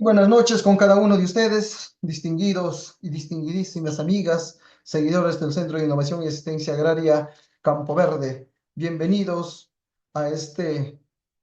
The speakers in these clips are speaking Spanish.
Buenas noches con cada uno de ustedes, distinguidos y distinguidísimas amigas, seguidores del Centro de Innovación y Asistencia Agraria Campo Verde. Bienvenidos a este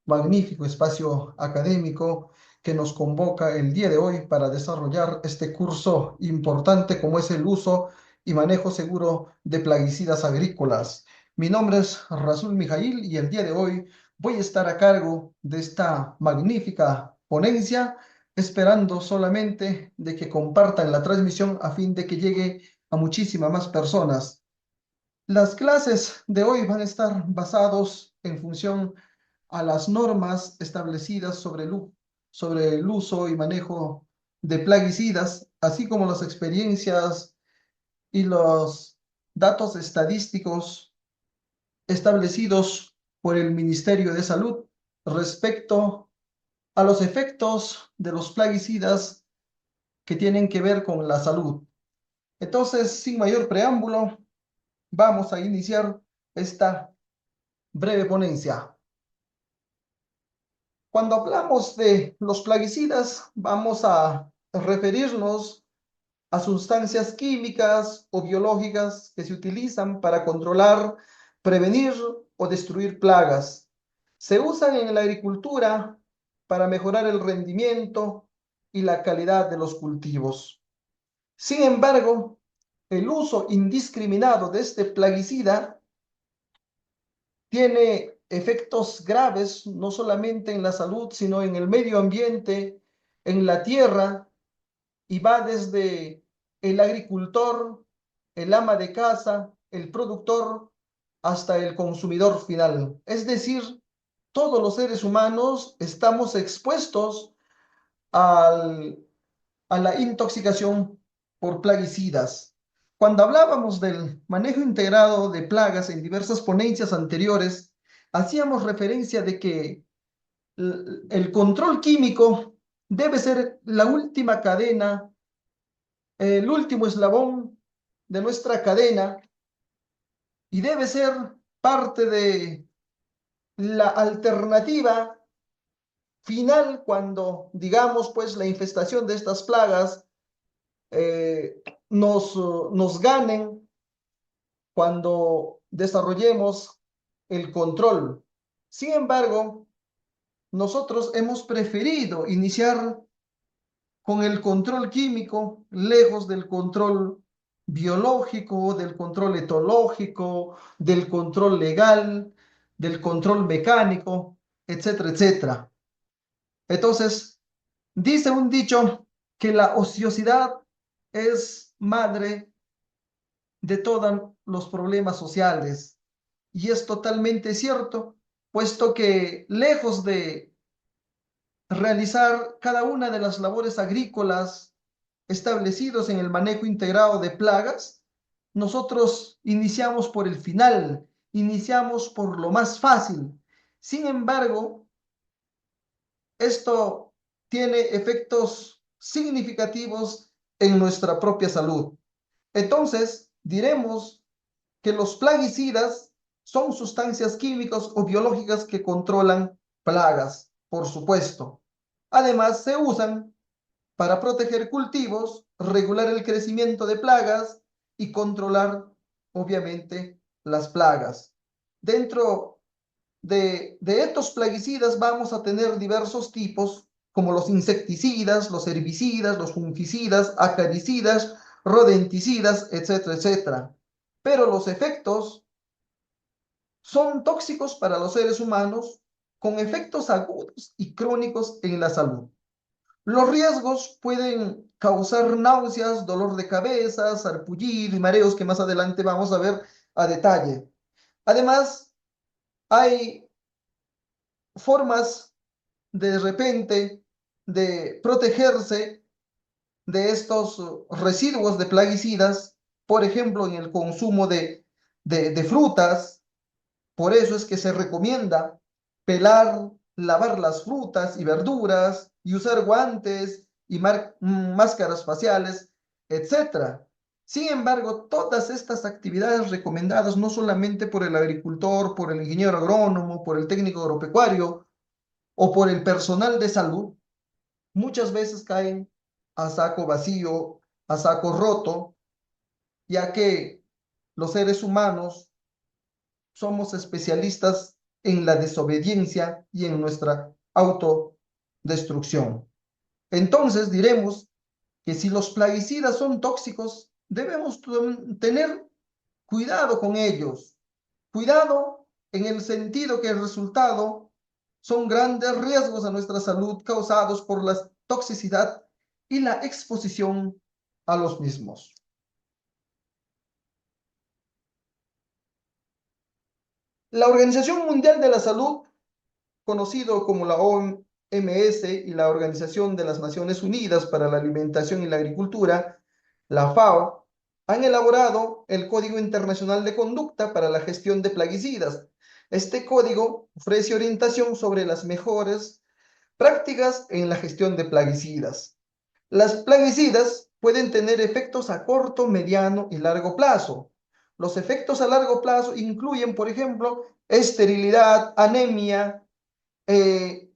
magnífico espacio académico que nos convoca el día de hoy para desarrollar este curso importante como es el uso y manejo seguro de plaguicidas agrícolas. Mi nombre es Rasul Mijail y el día de hoy voy a estar a cargo de esta magnífica ponencia esperando solamente de que compartan la transmisión a fin de que llegue a muchísimas más personas. Las clases de hoy van a estar basados en función a las normas establecidas sobre el uso y manejo de plaguicidas, así como las experiencias y los datos estadísticos establecidos por el Ministerio de Salud respecto a los efectos de los plaguicidas que tienen que ver con la salud. Entonces, sin mayor preámbulo, vamos a iniciar esta breve ponencia. Cuando hablamos de los plaguicidas, vamos a referirnos a sustancias químicas o biológicas que se utilizan para controlar, prevenir o destruir plagas. Se usan en la agricultura para mejorar el rendimiento y la calidad de los cultivos. Sin embargo, el uso indiscriminado de este plaguicida tiene efectos graves no solamente en la salud, sino en el medio ambiente, en la tierra, y va desde el agricultor, el ama de casa, el productor, hasta el consumidor final. Es decir, todos los seres humanos estamos expuestos al a la intoxicación por plaguicidas. Cuando hablábamos del manejo integrado de plagas en diversas ponencias anteriores, hacíamos referencia de que el control químico debe ser la última cadena, el último eslabón de nuestra cadena y debe ser parte de la alternativa final cuando, digamos, pues la infestación de estas plagas nos ganen cuando desarrollemos el control. Sin embargo, nosotros hemos preferido iniciar con el control químico, lejos del control biológico, del control etológico, del control legal, del control mecánico, etcétera, etcétera. Entonces, dice un dicho que la ociosidad es madre de todos los problemas sociales. Y es totalmente cierto, puesto que lejos de realizar cada una de las labores agrícolas establecidos en el manejo integrado de plagas, nosotros iniciamos por el final, iniciamos por lo más fácil. Sin embargo, esto tiene efectos significativos en nuestra propia salud. Entonces, diremos que los plaguicidas son sustancias químicas o biológicas que controlan plagas, por supuesto. Además, se usan para proteger cultivos, regular el crecimiento de plagas y controlar, obviamente, las plagas. Dentro de estos plaguicidas vamos a tener diversos tipos, como los insecticidas, los herbicidas, los fungicidas, acaricidas, rodenticidas, etcétera, etcétera. Pero los efectos son tóxicos para los seres humanos con efectos agudos y crónicos en la salud. Los riesgos pueden causar náuseas, dolor de cabeza, sarpullido y mareos que más adelante vamos a ver a detalle. Además, hay formas de repente de protegerse de estos residuos de plaguicidas, por ejemplo, en el consumo de frutas. Por eso es que se recomienda pelar, lavar las frutas y verduras y usar guantes y máscaras faciales, etcétera. Sin embargo, todas estas actividades recomendadas no solamente por el agricultor, por el ingeniero agrónomo, por el técnico agropecuario o por el personal de salud, muchas veces caen a saco vacío, a saco roto, ya que los seres humanos somos especialistas en la desobediencia y en nuestra autodestrucción. Entonces diremos que si los plaguicidas son tóxicos, debemos tener cuidado con ellos. Cuidado en el sentido que el resultado son grandes riesgos a nuestra salud causados por la toxicidad y la exposición a los mismos. La Organización Mundial de la Salud, conocido como la OMS y la Organización de las Naciones Unidas para la Alimentación y la Agricultura, la FAO, han elaborado el Código Internacional de Conducta para la Gestión de Plaguicidas. Este código ofrece orientación sobre las mejores prácticas en la gestión de plaguicidas. Las plaguicidas pueden tener efectos a corto, mediano y largo plazo. Los efectos a largo plazo incluyen, por ejemplo, esterilidad, anemia, eh,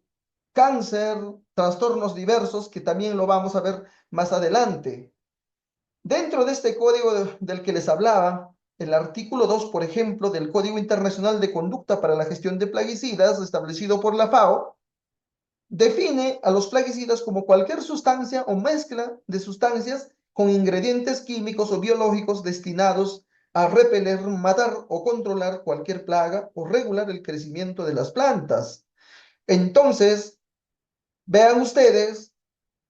cáncer, trastornos diversos, que también lo vamos a ver más adelante. Dentro de este código del que les hablaba, el artículo 2, por ejemplo, del Código Internacional de Conducta para la Gestión de Plaguicidas, establecido por la FAO, define a los plaguicidas como cualquier sustancia o mezcla de sustancias con ingredientes químicos o biológicos destinados a repeler, matar o controlar cualquier plaga o regular el crecimiento de las plantas. Entonces, vean ustedes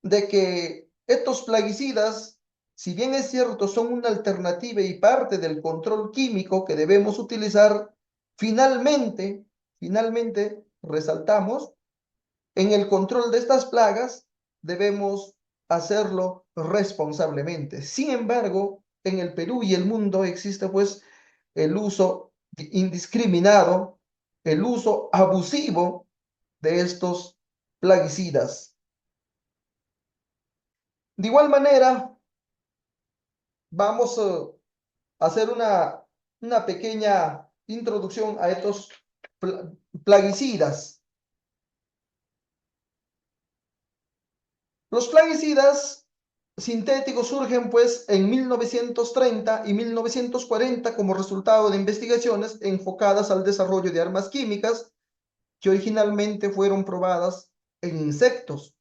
de que estos plaguicidas, si bien es cierto, son una alternativa y parte del control químico que debemos utilizar, finalmente, resaltamos, en el control de estas plagas debemos hacerlo responsablemente. Sin embargo, en el Perú y el mundo existe pues el uso indiscriminado, el uso abusivo de estos plaguicidas. De igual manera, vamos a hacer una pequeña introducción a estos plaguicidas. Los plaguicidas sintéticos surgen pues en 1930 y 1940 como resultado de investigaciones enfocadas al desarrollo de armas químicas que originalmente fueron probadas en insectos.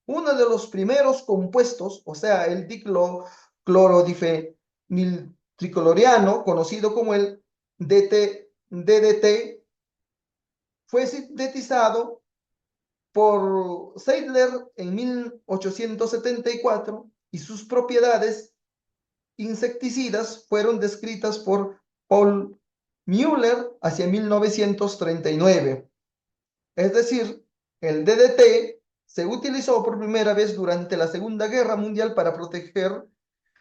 Uno de los primeros compuestos, o sea, el diclororodifeniltricloriano, conocido como el DDT, fue sintetizado por Seidler en 1874 y sus propiedades insecticidas fueron descritas por Paul Müller hacia 1939. Es decir, el DDT se utilizó por primera vez durante la Segunda Guerra Mundial para proteger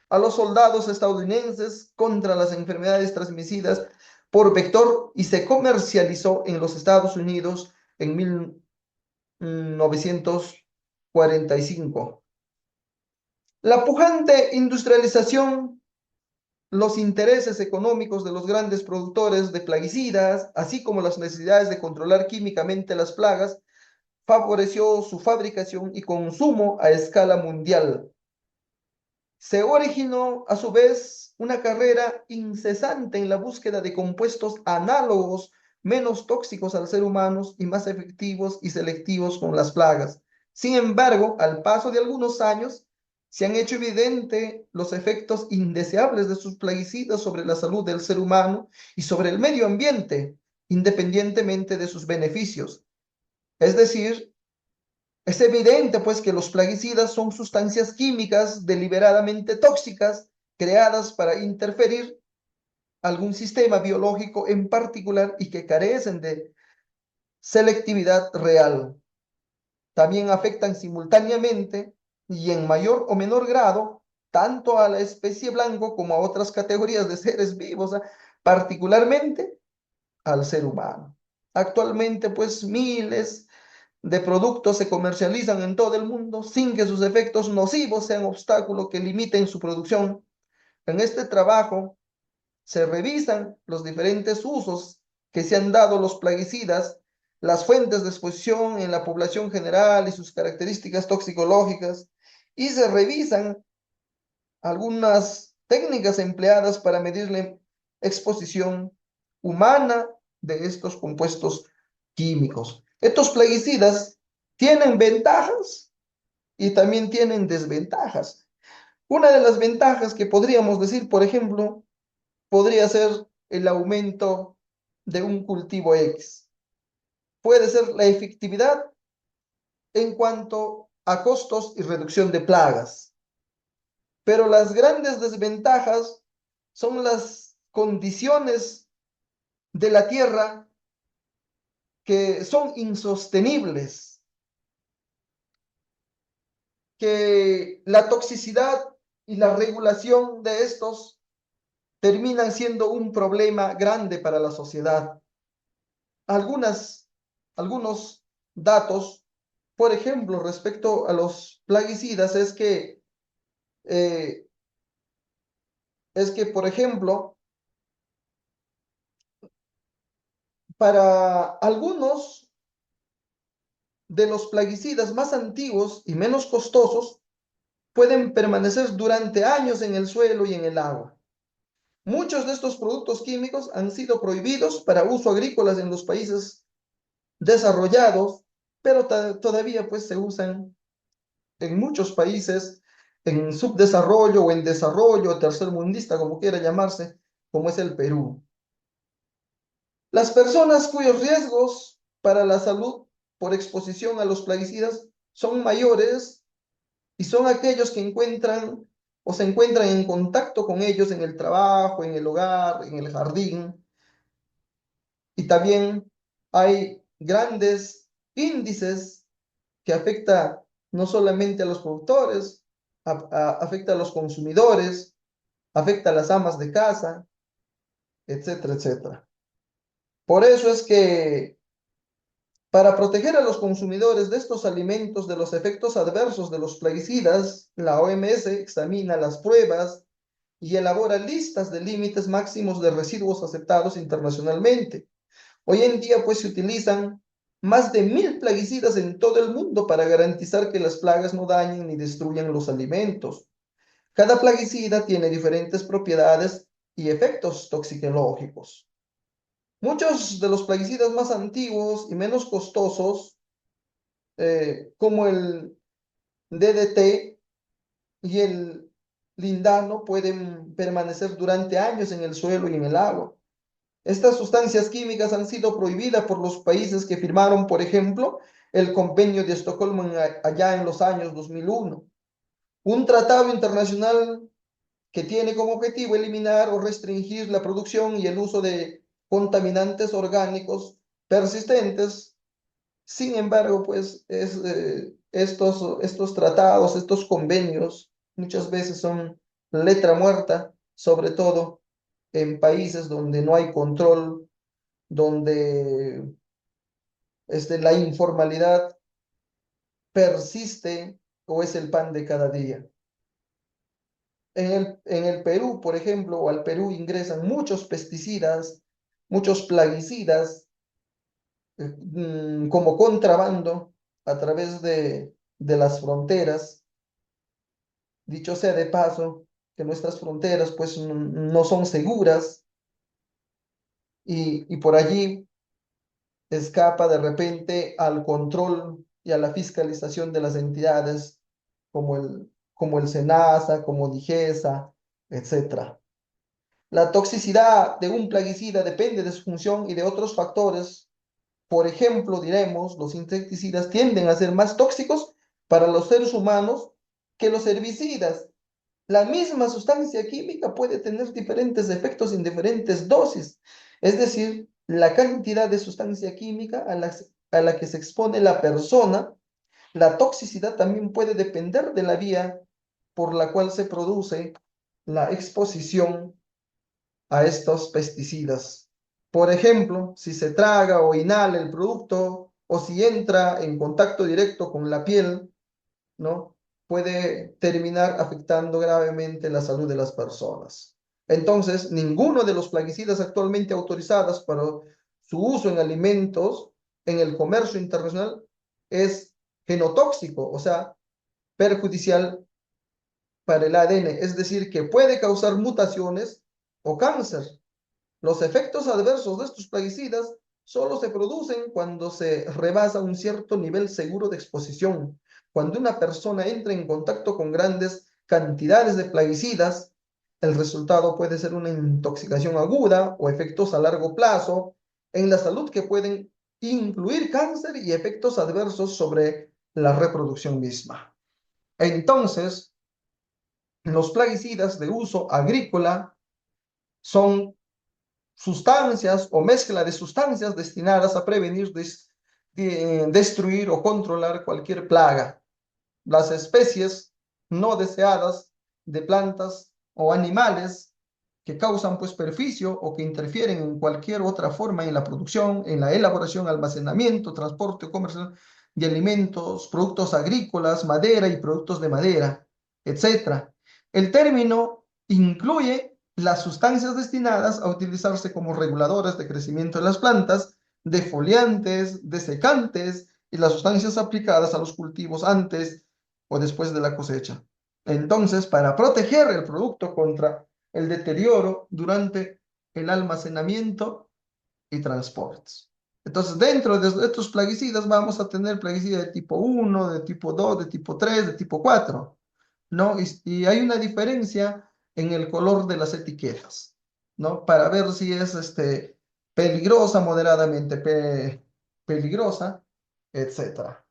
a los soldados estadounidenses contra las enfermedades transmitidas por vector y se comercializó en los Estados Unidos en 1945. La pujante industrialización, los intereses económicos de los grandes productores de plaguicidas, así como las necesidades de controlar químicamente las plagas, favoreció su fabricación y consumo a escala mundial. Se originó, a su vez, una carrera incesante en la búsqueda de compuestos análogos, menos tóxicos al ser humano y más efectivos y selectivos con las plagas. Sin embargo, al paso de algunos años, se han hecho evidentes los efectos indeseables de sus plaguicidas sobre la salud del ser humano y sobre el medio ambiente, independientemente de sus beneficios. Es decir, es evidente, pues, que los plaguicidas son sustancias químicas deliberadamente tóxicas creadas para interferir algún sistema biológico en particular y que carecen de selectividad real. También afectan simultáneamente y en mayor o menor grado tanto a la especie blanco como a otras categorías de seres vivos, particularmente al ser humano. Actualmente, pues, miles de productos se comercializan en todo el mundo sin que sus efectos nocivos sean obstáculos que limiten su producción. En este trabajo se revisan los diferentes usos que se han dado los plaguicidas las fuentes de exposición en la población general y sus características toxicológicas, y se revisan algunas técnicas empleadas para medir la exposición humana de estos compuestos químicos. Estos plaguicidas tienen ventajas y también tienen desventajas. Una de las ventajas que podríamos decir, por ejemplo, podría ser el aumento de un cultivo X. Puede ser la efectividad en cuanto a costos y reducción de plagas. Pero las grandes desventajas son las condiciones de la tierra que son insostenibles, que la toxicidad y la regulación de estos terminan siendo un problema grande para la sociedad. Algunos datos, por ejemplo, respecto a los plaguicidas, eh, por ejemplo, para algunos de los plaguicidas más antiguos y menos costosos, pueden permanecer durante años en el suelo y en el agua. Muchos de estos productos químicos han sido prohibidos para uso agrícola en los países desarrollados, pero todavía pues se usan en muchos países en subdesarrollo o en desarrollo tercermundista, como quiera llamarse, como es el Perú. Las personas cuyos riesgos para la salud por exposición a los plaguicidas son mayores y son aquellos que encuentran o se encuentran en contacto con ellos en el trabajo, en el hogar, en el jardín. Y también hay grandes índices que afecta no solamente a los productores, afecta a los consumidores, afecta a las amas de casa, etcétera, etcétera. Por eso es que para proteger a los consumidores de estos alimentos de los efectos adversos de los plaguicidas, la OMS examina las pruebas y elabora listas de límites máximos de residuos aceptados internacionalmente. Hoy en día, pues, se utilizan más de 1000 plaguicidas en todo el mundo para garantizar que las plagas no dañen ni destruyan los alimentos. Cada plaguicida tiene diferentes propiedades y efectos toxicológicos. Muchos de los plaguicidas más antiguos y menos costosos, como el DDT y el lindano, pueden permanecer durante años en el suelo y en el agua. Estas sustancias químicas han sido prohibidas por los países que firmaron, por ejemplo, el Convenio de Estocolmo allá en los años 2001, un tratado internacional que tiene como objetivo eliminar o restringir la producción y el uso de contaminantes orgánicos persistentes. Sin embargo, pues estos tratados, estos convenios, muchas veces son letra muerta, sobre todo en países donde no hay control, donde la informalidad persiste o es el pan de cada día. En el Perú, por ejemplo, o al Perú ingresan muchos pesticidas, muchos plaguicidas, como contrabando a través de las fronteras. Dicho sea de paso, que nuestras fronteras pues no son seguras y por allí escapa de repente al control y a la fiscalización de las entidades como el SENASA, como DIGESA, etcétera. La toxicidad de un plaguicida depende de su función y de otros factores. Por ejemplo, diremos, los insecticidas tienden a ser más tóxicos para los seres humanos que los herbicidas. La misma sustancia química puede tener diferentes efectos en diferentes dosis. Es decir, la cantidad de sustancia química a la que se expone la persona, la toxicidad también puede depender de la vía por la cual se produce la exposición a estos pesticidas. Por ejemplo, si se traga o inhala el producto o si entra en contacto directo con la piel, ¿no? Puede terminar afectando gravemente la salud de las personas. Entonces, ninguno de los plaguicidas actualmente autorizados para su uso en alimentos en el comercio internacional es genotóxico, o sea, perjudicial para el ADN, es decir, que puede causar mutaciones o cáncer. Los efectos adversos de estos plaguicidas solo se producen cuando se rebasa un cierto nivel seguro de exposición. Cuando una persona entra en contacto con grandes cantidades de plaguicidas, el resultado puede ser una intoxicación aguda o efectos a largo plazo en la salud que pueden incluir cáncer y efectos adversos sobre la reproducción misma. Entonces, los plaguicidas de uso agrícola son sustancias o mezcla de sustancias destinadas a prevenir, destruir o controlar cualquier plaga. Las especies no deseadas de plantas o animales que causan pues perjuicio o que interfieren en cualquier otra forma en la producción, en la elaboración, almacenamiento, transporte o comercio de alimentos, productos agrícolas, madera y productos de madera, etcétera. El término incluye las sustancias destinadas a utilizarse como reguladores de crecimiento de las plantas, defoliantes, desecantes y las sustancias aplicadas a los cultivos antes o después de la cosecha. Entonces, para proteger el producto contra el deterioro durante el almacenamiento y transportes. Entonces, dentro de estos plaguicidas vamos a tener plaguicidas de tipo 1, de tipo 2, de tipo 3, de tipo 4, ¿no? Y hay una diferencia en el color de las etiquetas, ¿no? Para ver si es peligrosa, moderadamente peligrosa, etcétera.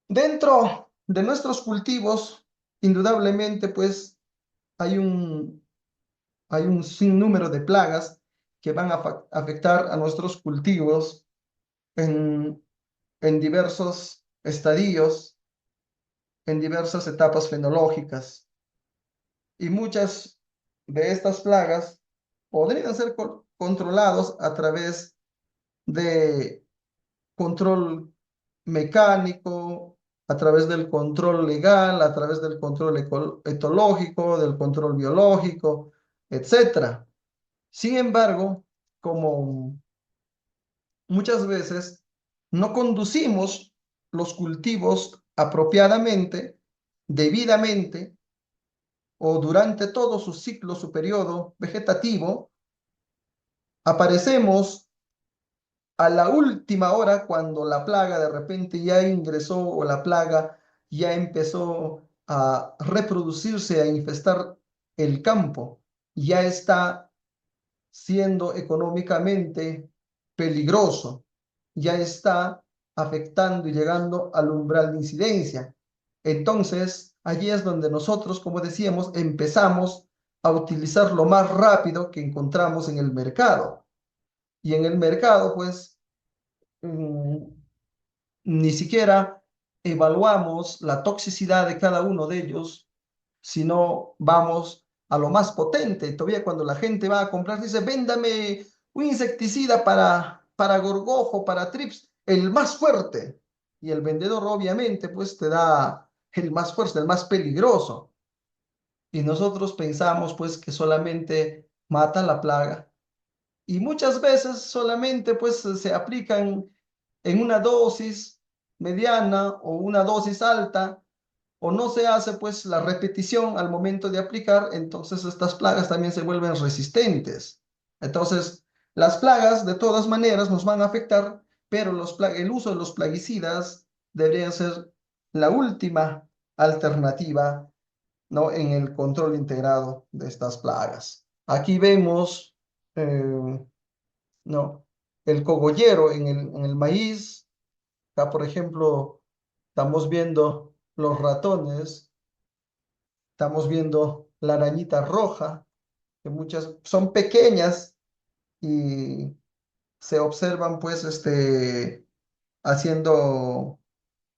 Dentro de nuestros cultivos, indudablemente, pues hay un sinnúmero de plagas que van a afectar a nuestros cultivos en, en diversos estadios, en diversas etapas fenológicas. Y muchas de estas plagas podrían ser controlados a través de control mecánico, a través del control legal, a través del control etológico, del control biológico, etcétera. Sin embargo, como muchas veces no conducimos los cultivos apropiadamente, debidamente o durante todo su ciclo, su periodo vegetativo, aparecemos a la última hora cuando la plaga de repente ya ingresó o la plaga ya empezó a reproducirse, a infestar el campo, ya está siendo económicamente peligroso, ya está afectando y llegando al umbral de incidencia. Entonces, allí es donde nosotros, como decíamos, empezamos a utilizar lo más rápido que encontramos en el mercado. Y en el mercado, pues, mm, ni siquiera evaluamos la toxicidad de cada uno de ellos, sino vamos a lo más potente. Todavía cuando la gente va a comprar, dice, véndame un insecticida para gorgojo, para trips, el más fuerte. Y el vendedor obviamente pues te da el más fuerte, el más peligroso. Y nosotros pensamos pues que solamente mata la plaga. Y muchas veces solamente pues se aplican en una dosis mediana o una dosis alta o no se hace pues la repetición al momento de aplicar, entonces estas plagas también se vuelven resistentes. Entonces, las plagas de todas maneras nos van a afectar, pero el uso de los plaguicidas debería ser la última alternativa, ¿no? En el control integrado de estas plagas. Aquí vemos, ¿no? El cogollero en el maíz. Acá, por ejemplo, estamos viendo los ratones, estamos viendo la arañita roja, que muchas son pequeñas y se observan pues haciendo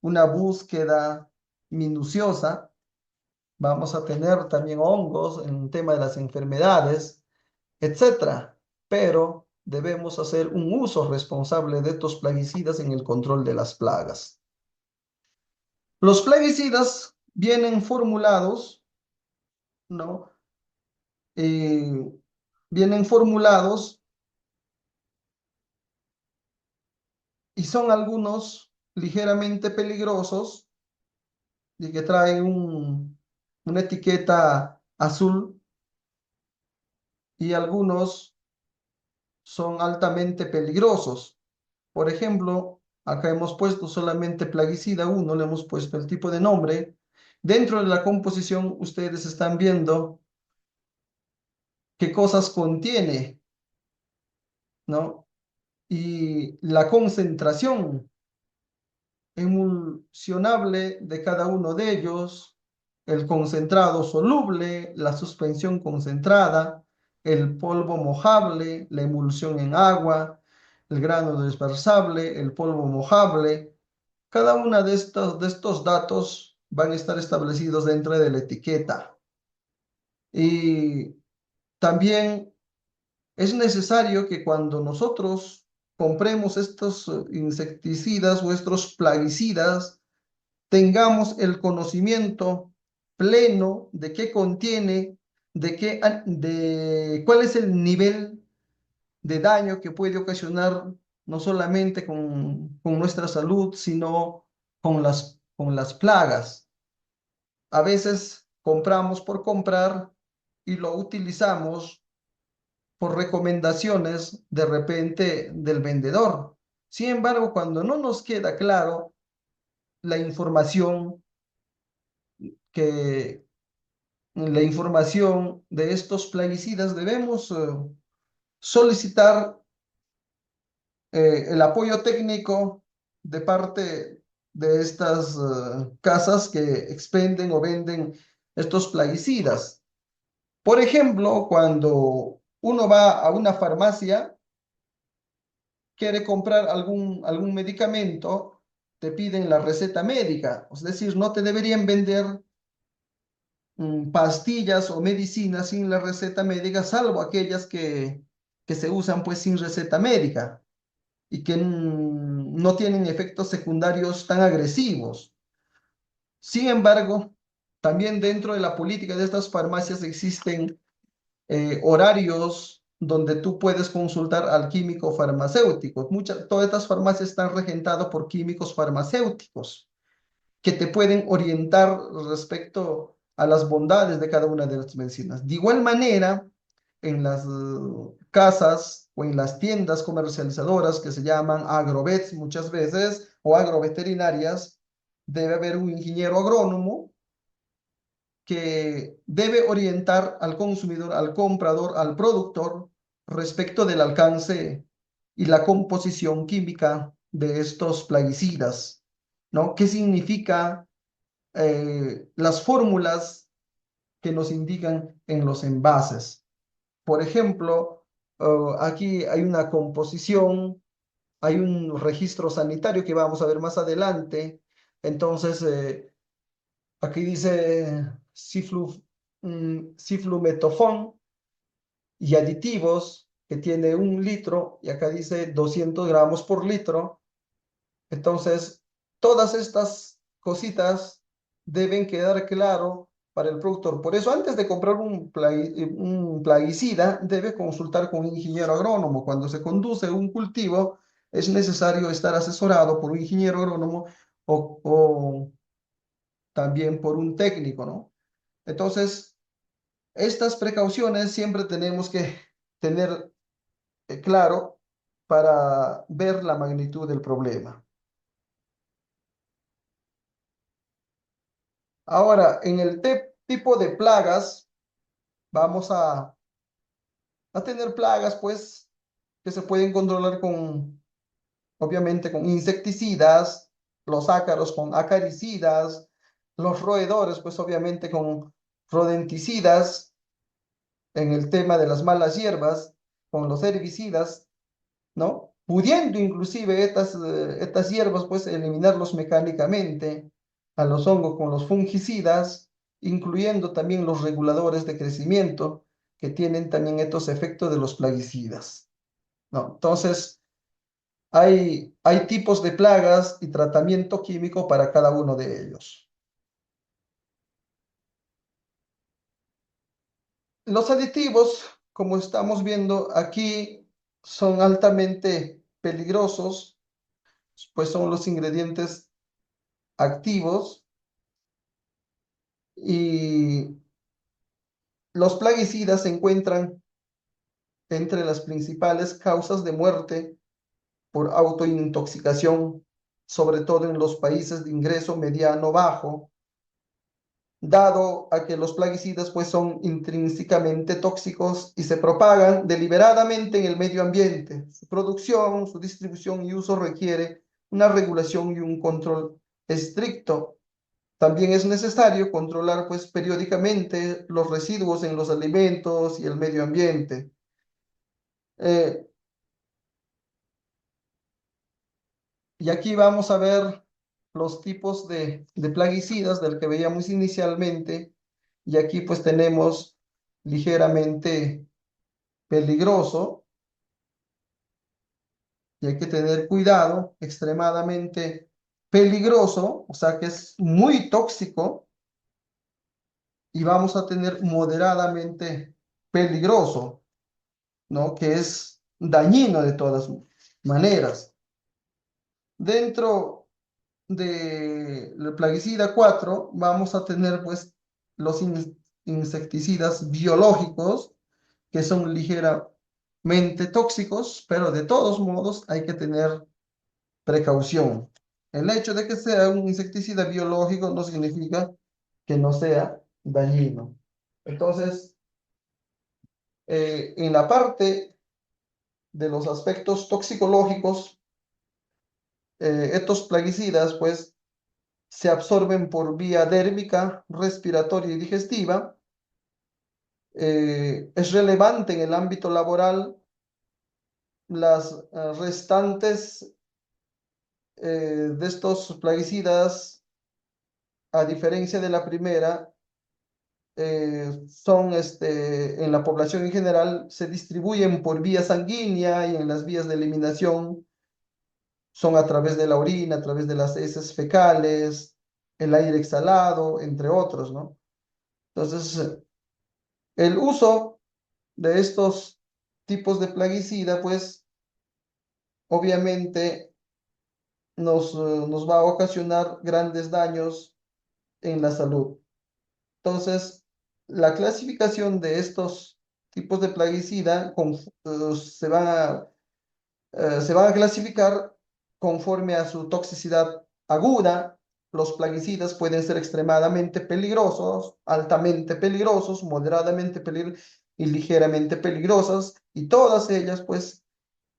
una búsqueda minuciosa. Vamos a tener también hongos en el tema de las enfermedades, etcétera. Pero debemos hacer un uso responsable de estos plaguicidas en el control de las plagas. Los plaguicidas vienen formulados, ¿no? Eh, vienen formulados y son algunos ligeramente peligrosos y que traen una etiqueta azul y algunos son altamente peligrosos. Por ejemplo, acá hemos puesto solamente plaguicida 1, le hemos puesto el tipo de nombre. Dentro de la composición ustedes están viendo qué cosas contiene, ¿no? Y la concentración emulsionable de cada uno de ellos, el concentrado soluble, la suspensión concentrada, el polvo mojable, la emulsión en agua, el grano dispersable, el polvo mojable. Cada uno de estos datos van a estar establecidos dentro de la etiqueta. Y también es necesario que cuando nosotros compremos estos insecticidas o estos plaguicidas, tengamos el conocimiento pleno de qué contiene, de cuál es el nivel de daño que puede ocasionar no solamente con nuestra salud, sino con las plagas. A veces compramos por comprar y lo utilizamos por recomendaciones de repente del vendedor. Sin embargo, cuando no nos queda claro la información que la información de estos plaguicidas, debemos solicitar el apoyo técnico de parte de estas casas que expenden o venden estos plaguicidas. Por ejemplo, cuando uno va a una farmacia, quiere comprar algún medicamento, te piden la receta médica, es decir, no te deberían vender pastillas o medicinas sin la receta médica, salvo aquellas que se usan pues sin receta médica y que no tienen efectos secundarios tan agresivos. Sin embargo, también dentro de la política de estas farmacias existen horarios donde tú puedes consultar al químico farmacéutico. Todas estas farmacias están regentadas por químicos farmacéuticos que te pueden orientar respecto a las bondades de cada una de las medicinas. De igual manera, en las casas o en las tiendas comercializadoras que se llaman agrovets muchas veces o agroveterinarias, debe haber un ingeniero agrónomo que debe orientar al consumidor, al comprador, al productor respecto del alcance y la composición química de estos plaguicidas, ¿no? ¿Qué significa las fórmulas que nos indican en los envases? Por ejemplo, aquí hay una composición, hay un registro sanitario que vamos a ver más adelante. Entonces, aquí dice ciflumetofón y aditivos que tiene 1 litro y acá dice 200 gramos por litro. Entonces, todas estas cositas deben quedar claro para el productor. Por eso, antes de comprar un plaguicida, debe consultar con un ingeniero agrónomo. Cuando se conduce un cultivo, es necesario estar asesorado por un ingeniero agrónomo o también por un técnico, ¿no? Entonces, estas precauciones siempre tenemos que tener claro para ver la magnitud del problema. Ahora, en el tipo de plagas, vamos a tener plagas, pues, que se pueden controlar obviamente, con insecticidas, los ácaros con acaricidas, los roedores, pues, obviamente, con rodenticidas, en el tema de las malas hierbas, con los herbicidas, ¿no? Pudiendo inclusive estas hierbas, pues, eliminarlos mecánicamente a los hongos con los fungicidas, incluyendo también los reguladores de crecimiento, que tienen también estos efectos de los plaguicidas, ¿no? Entonces, hay tipos de plagas y tratamiento químico para cada uno de ellos. Los aditivos, como estamos viendo aquí, son altamente peligrosos pues son los ingredientes activos y los plaguicidas se encuentran entre las principales causas de muerte por autointoxicación, sobre todo en los países de ingreso mediano bajo, dado a que los plaguicidas pues son intrínsecamente tóxicos y se propagan deliberadamente en el medio ambiente. Su producción, su distribución y uso requiere una regulación y un control estricto. También es necesario controlar pues periódicamente los residuos en los alimentos y el medio ambiente. Eh, y aquí vamos a ver los tipos de plaguicidas del que veíamos inicialmente. Y aquí pues tenemos ligeramente peligroso y hay que tener cuidado, extremadamente peligroso, o sea que es muy tóxico, y vamos a tener moderadamente peligroso, ¿no? Que es dañino de todas maneras. Dentro del plaguicida 4 vamos a tener pues los insecticidas biológicos que son ligeramente tóxicos, pero de todos modos hay que tener precaución. El hecho de que sea un insecticida biológico no significa que no sea dañino. Entonces, en la parte de los aspectos toxicológicos, estos plaguicidas pues se absorben por vía dérmica, respiratoria y digestiva. Es relevante en el ámbito laboral las restantes de estos plaguicidas, a diferencia de la primera, son en la población en general, se distribuyen por vía sanguínea y en las vías de eliminación son a través de la orina, a través de las heces fecales, el aire exhalado, entre otros, ¿no? Entonces, el uso de estos tipos de plaguicida, pues, obviamente nos va a ocasionar grandes daños en la salud. Entonces, la clasificación de estos tipos de plaguicida se van a clasificar conforme a su toxicidad aguda. Los plaguicidas pueden ser extremadamente peligrosos, altamente peligrosos, moderadamente peligrosos y ligeramente peligrosas, y todas ellas pues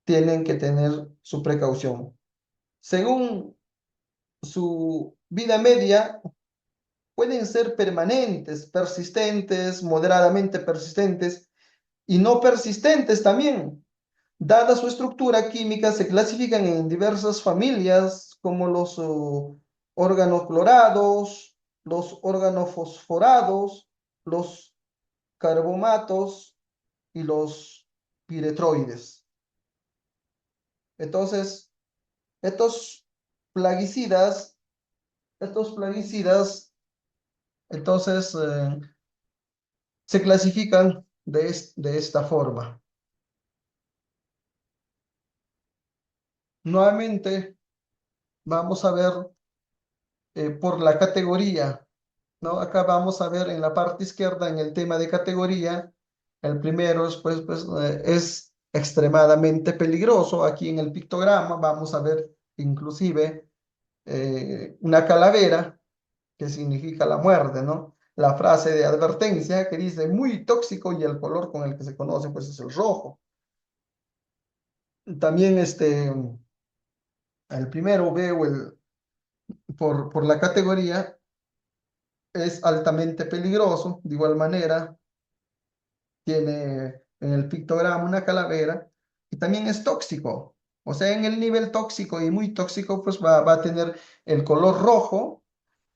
tienen que tener su precaución. Según su vida media, pueden ser permanentes, persistentes, moderadamente persistentes y no persistentes también. Dada su estructura química, se clasifican en diversas familias como los órganos clorados, los órganos fosforados, los carbomatos y los piretroides. Entonces, estos plaguicidas, estos plaguicidas, entonces, se clasifican de esta forma. Nuevamente, vamos a ver por la categoría, ¿no? Acá vamos a ver en la parte izquierda, en el tema de categoría, el primero es extremadamente peligroso. Aquí en el pictograma vamos a ver inclusive una calavera que significa la muerte, ¿no? La frase de advertencia que dice muy tóxico y el color con el que se conoce pues es el rojo. También el primero veo por la categoría es altamente peligroso, de igual manera tiene en el pictograma una calavera y también es tóxico. O sea, en el nivel tóxico y muy tóxico pues va a tener el color rojo,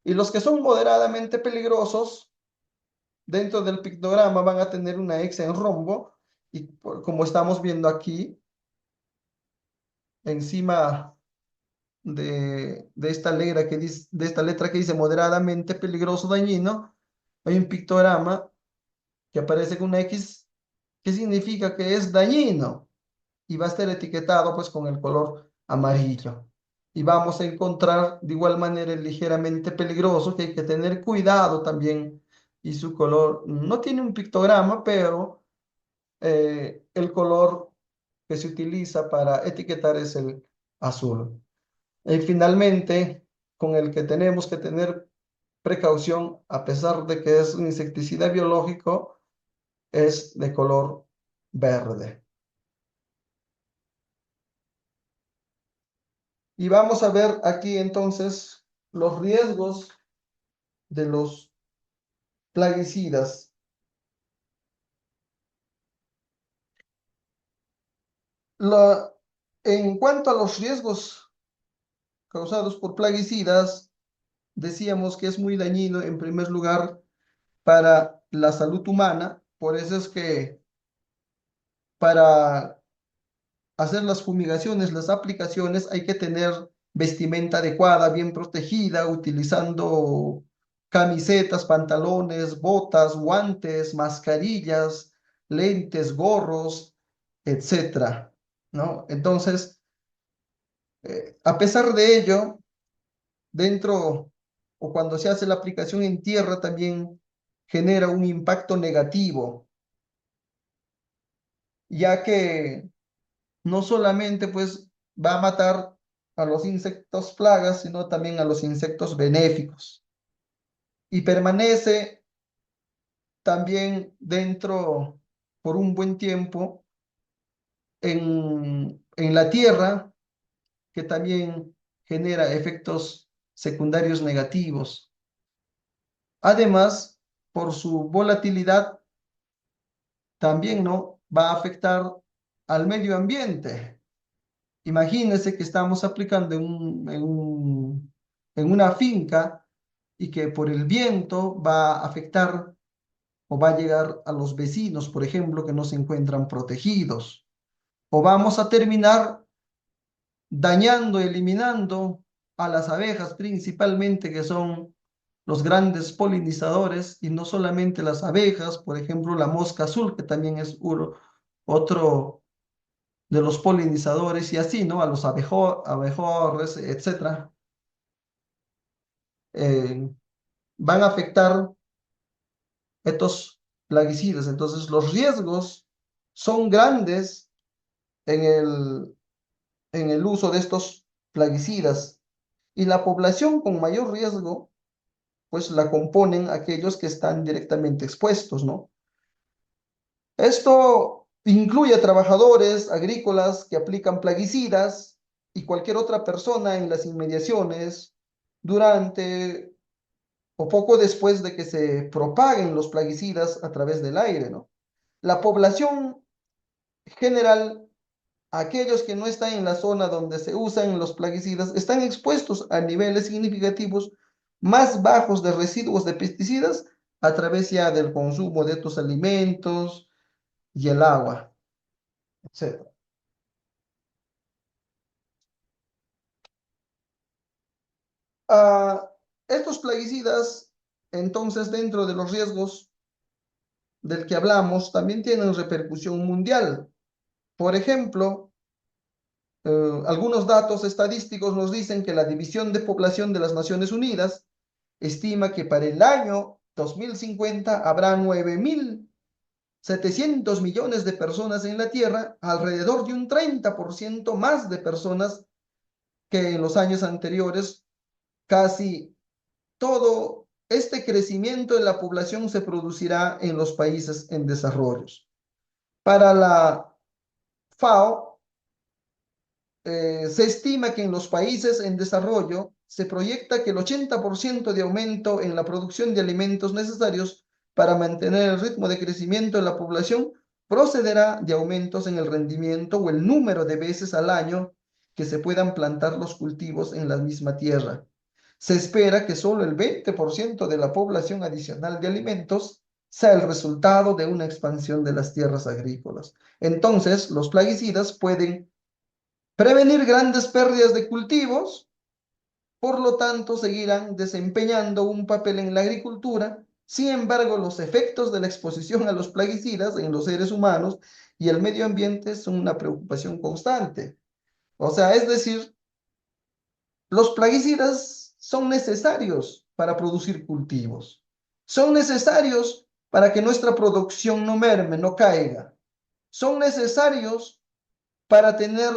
y los que son moderadamente peligrosos dentro del pictograma van a tener una X en rombo y como estamos viendo aquí encima de esta letra de esta letra que dice moderadamente peligroso dañino, hay un pictograma que aparece con una X que significa que es dañino y va a estar etiquetado pues con el color amarillo. y vamos a encontrar de igual manera el ligeramente peligroso, que hay que tener cuidado también, y su color no tiene un pictograma, pero el color que se utiliza para etiquetar es el azul. Y finalmente, con el que tenemos que tener precaución, a pesar de que es un insecticida biológico, es de color verde. Y vamos a ver aquí entonces los riesgos de los plaguicidas. La- en cuanto a los riesgos causados por plaguicidas, decíamos que es muy dañino en primer lugar para la salud humana. Por eso es que para hacer las fumigaciones, las aplicaciones, hay que tener vestimenta adecuada, bien protegida, utilizando camisetas, pantalones, botas, guantes, mascarillas, lentes, gorros, etcétera, ¿no? Entonces, a pesar de ello, dentro o cuando se hace la aplicación en tierra también genera un impacto negativo, ya que no solamente pues va a matar a los insectos plagas, sino también a los insectos benéficos. Y permanece también dentro por un buen tiempo en la tierra, que también genera efectos secundarios negativos. Además, por su volatilidad, también no va a afectar al medio ambiente. Imagínense que estamos aplicando en una finca y que por el viento va a afectar o va a llegar a los vecinos, por ejemplo, que no se encuentran protegidos. O vamos a terminar dañando, eliminando a las abejas principalmente, que son los grandes polinizadores, y no solamente las abejas, por ejemplo, la mosca azul, que también es otro de los polinizadores, y así, ¿no? A los abejorres, etcétera, eh, van a afectar estos plaguicidas. Entonces, los riesgos son grandes en el uso de estos plaguicidas, y la población con mayor riesgo, pues la componen aquellos que están directamente expuestos, ¿no? Esto incluye a trabajadores agrícolas que aplican plaguicidas y cualquier otra persona en las inmediaciones durante o poco después de que se propaguen los plaguicidas a través del aire, ¿no? La población general, aquellos que no están en la zona donde se usan los plaguicidas, están expuestos a niveles significativos más bajos de residuos de pesticidas a través ya del consumo de estos alimentos y el agua, etcétera. Ah, estos plaguicidas, entonces, dentro de los riesgos del que hablamos, también tienen repercusión mundial. Por ejemplo, algunos datos estadísticos nos dicen que la División de Población de las Naciones Unidas estima que para el año 2050 habrá 9.700 millones de personas en la Tierra, alrededor de un 30% más de personas que en los años anteriores. Casi todo este crecimiento de la población se producirá en los países en desarrollo. Para la FAO, se estima que en los países en desarrollo se proyecta que el 80% de aumento en la producción de alimentos necesarios para mantener el ritmo de crecimiento de la población procederá de aumentos en el rendimiento o el número de veces al año que se puedan plantar los cultivos en la misma tierra. Se espera que solo el 20% de la población adicional de alimentos sea el resultado de una expansión de las tierras agrícolas. Entonces, los plaguicidas pueden prevenir grandes pérdidas de cultivos, por lo tanto, seguirán desempeñando un papel en la agricultura. Sin embargo, los efectos de la exposición a los plaguicidas en los seres humanos y el medio ambiente son una preocupación constante. O sea, es decir, Los plaguicidas son necesarios para producir cultivos. Son necesarios para que nuestra producción no merme, no caiga. Son necesarios para tener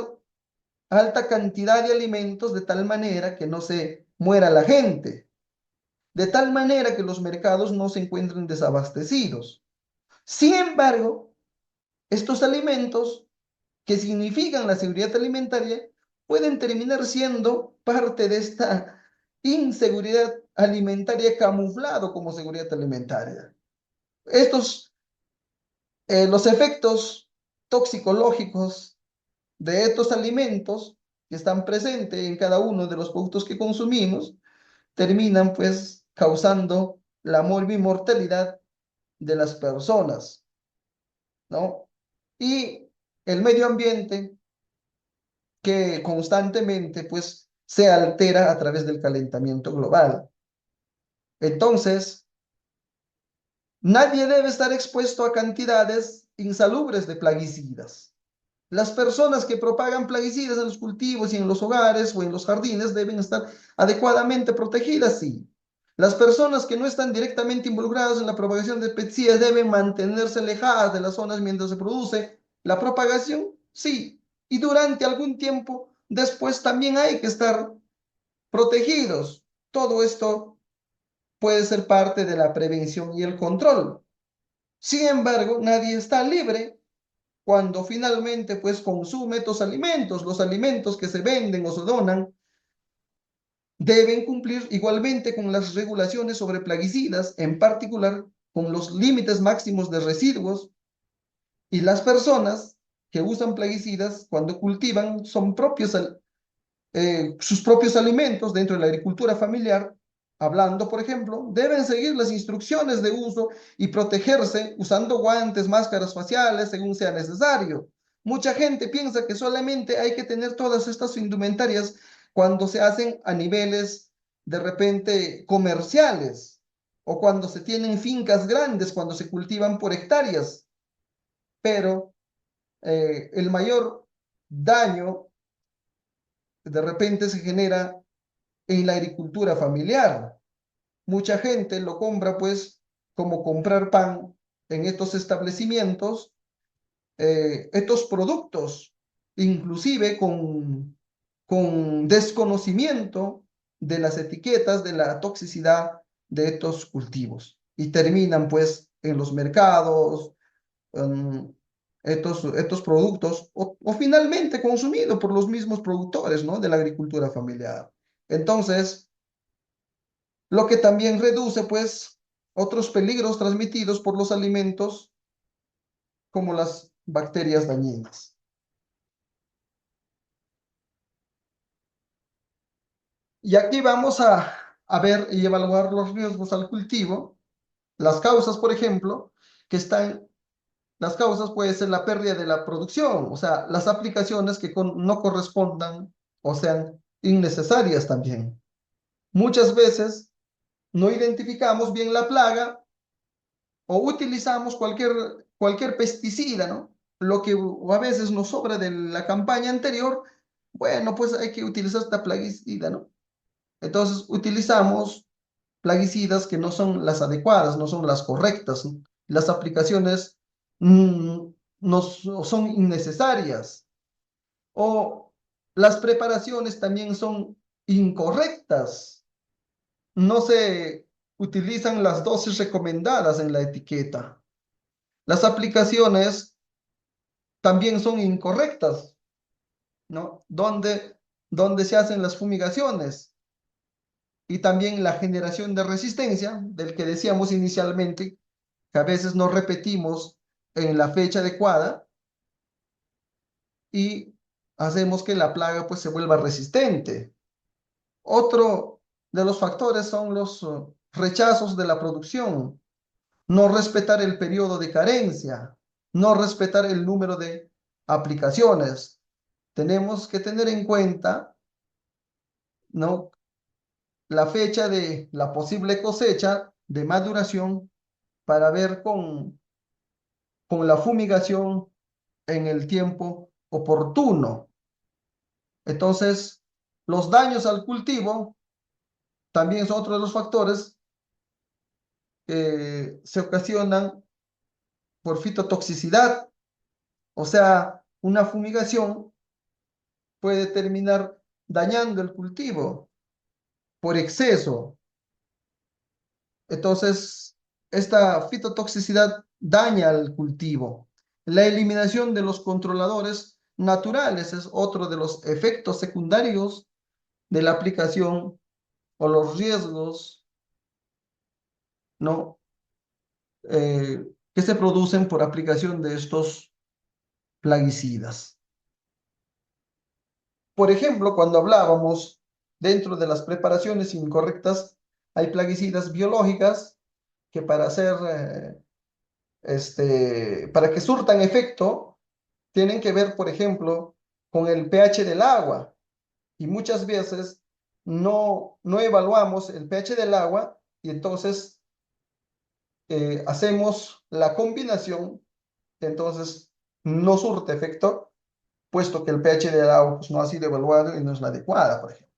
alta cantidad de alimentos de tal manera que no se muera la gente, de tal manera que los mercados no se encuentren desabastecidos. Sin embargo, estos alimentos que significan la seguridad alimentaria pueden terminar siendo parte de esta inseguridad alimentaria camuflado como seguridad alimentaria. Los efectos toxicológicos de estos alimentos que están presentes en cada uno de los productos que consumimos terminan pues causando la morbimortalidad de las personas, ¿no? Y el medio ambiente que constantemente pues se altera a través del calentamiento global. Entonces, nadie debe estar expuesto a cantidades insalubres de plaguicidas. Las personas que propagan plaguicidas en los cultivos y en los hogares o en los jardines deben estar adecuadamente protegidas, sí. Las personas que no están directamente involucradas en la propagación de pesticidas deben mantenerse alejadas de las zonas mientras se produce la propagación, sí. Y durante algún tiempo después también hay que estar protegidos. Todo esto puede ser parte de la prevención y el control. Sin embargo, nadie está libre cuando finalmente pues consume estos alimentos. Los alimentos que se venden o se donan deben cumplir igualmente con las regulaciones sobre plaguicidas, en particular con los límites máximos de residuos, y las personas que usan plaguicidas cuando cultivan sus propios alimentos dentro de la agricultura familiar, hablando, por ejemplo, deben seguir las instrucciones de uso y protegerse usando guantes, máscaras faciales, según sea necesario. Mucha gente piensa que solamente hay que tener todas estas indumentarias cuando se hacen a niveles de repente comerciales o cuando se tienen fincas grandes, cuando se cultivan por hectáreas, pero el mayor daño de repente se genera en la agricultura familiar. Mucha gente lo compra pues como comprar pan en estos establecimientos, estos productos, inclusive con desconocimiento de las etiquetas de la toxicidad de estos cultivos y terminan pues en los mercados, um, estos productos o finalmente consumidos por los mismos productores, ¿no? De la agricultura familiar. Entonces, lo que también reduce, pues, otros peligros transmitidos por los alimentos, como las bacterias dañinas. Y aquí vamos a ver y evaluar los riesgos al cultivo, las causas, por ejemplo, que están, las causas puede ser la pérdida de la producción, o sea, las aplicaciones que no correspondan o sean innecesarias también. Muchas veces no identificamos bien la plaga o utilizamos cualquier pesticida, ¿no? Lo que a veces nos sobra de la campaña anterior, bueno, pues hay que utilizar esta plaguicida, ¿no? Entonces utilizamos plaguicidas que no son las adecuadas, no son las correctas, ¿no? Las aplicaciones mm, no son innecesarias o las preparaciones también son incorrectas. No se utilizan las dosis recomendadas en la etiqueta. Las aplicaciones también son incorrectas, ¿no? Donde se hacen las fumigaciones y también la generación de resistencia, del que decíamos inicialmente, que a veces no repetimos en la fecha adecuada y hacemos que la plaga pues se vuelva resistente. Otro de los factores son los rechazos de la producción, no respetar el periodo de carencia, no respetar el número de aplicaciones. Tenemos que tener en cuenta, ¿no? La fecha de la posible cosecha de maduración para ver con la fumigación en el tiempo oportuno. Entonces, Los daños al cultivo también son otro de los factores que se ocasionan por fitotoxicidad, o sea, una fumigación puede terminar dañando el cultivo por exceso. Entonces, esta fitotoxicidad daña al cultivo. La eliminación de los controladores naturales es otro de los efectos secundarios de la aplicación o los riesgos, ¿no? Que se producen por aplicación de estos plaguicidas. Por ejemplo, cuando hablábamos dentro de las preparaciones incorrectas, hay plaguicidas biológicas que para que surtan efecto, tienen que ver, por ejemplo, con el pH del agua. Y muchas veces no evaluamos el pH del agua y entonces hacemos la combinación, entonces no surte efecto, puesto que el pH del agua pues, no ha sido evaluado y no es la adecuada, por ejemplo.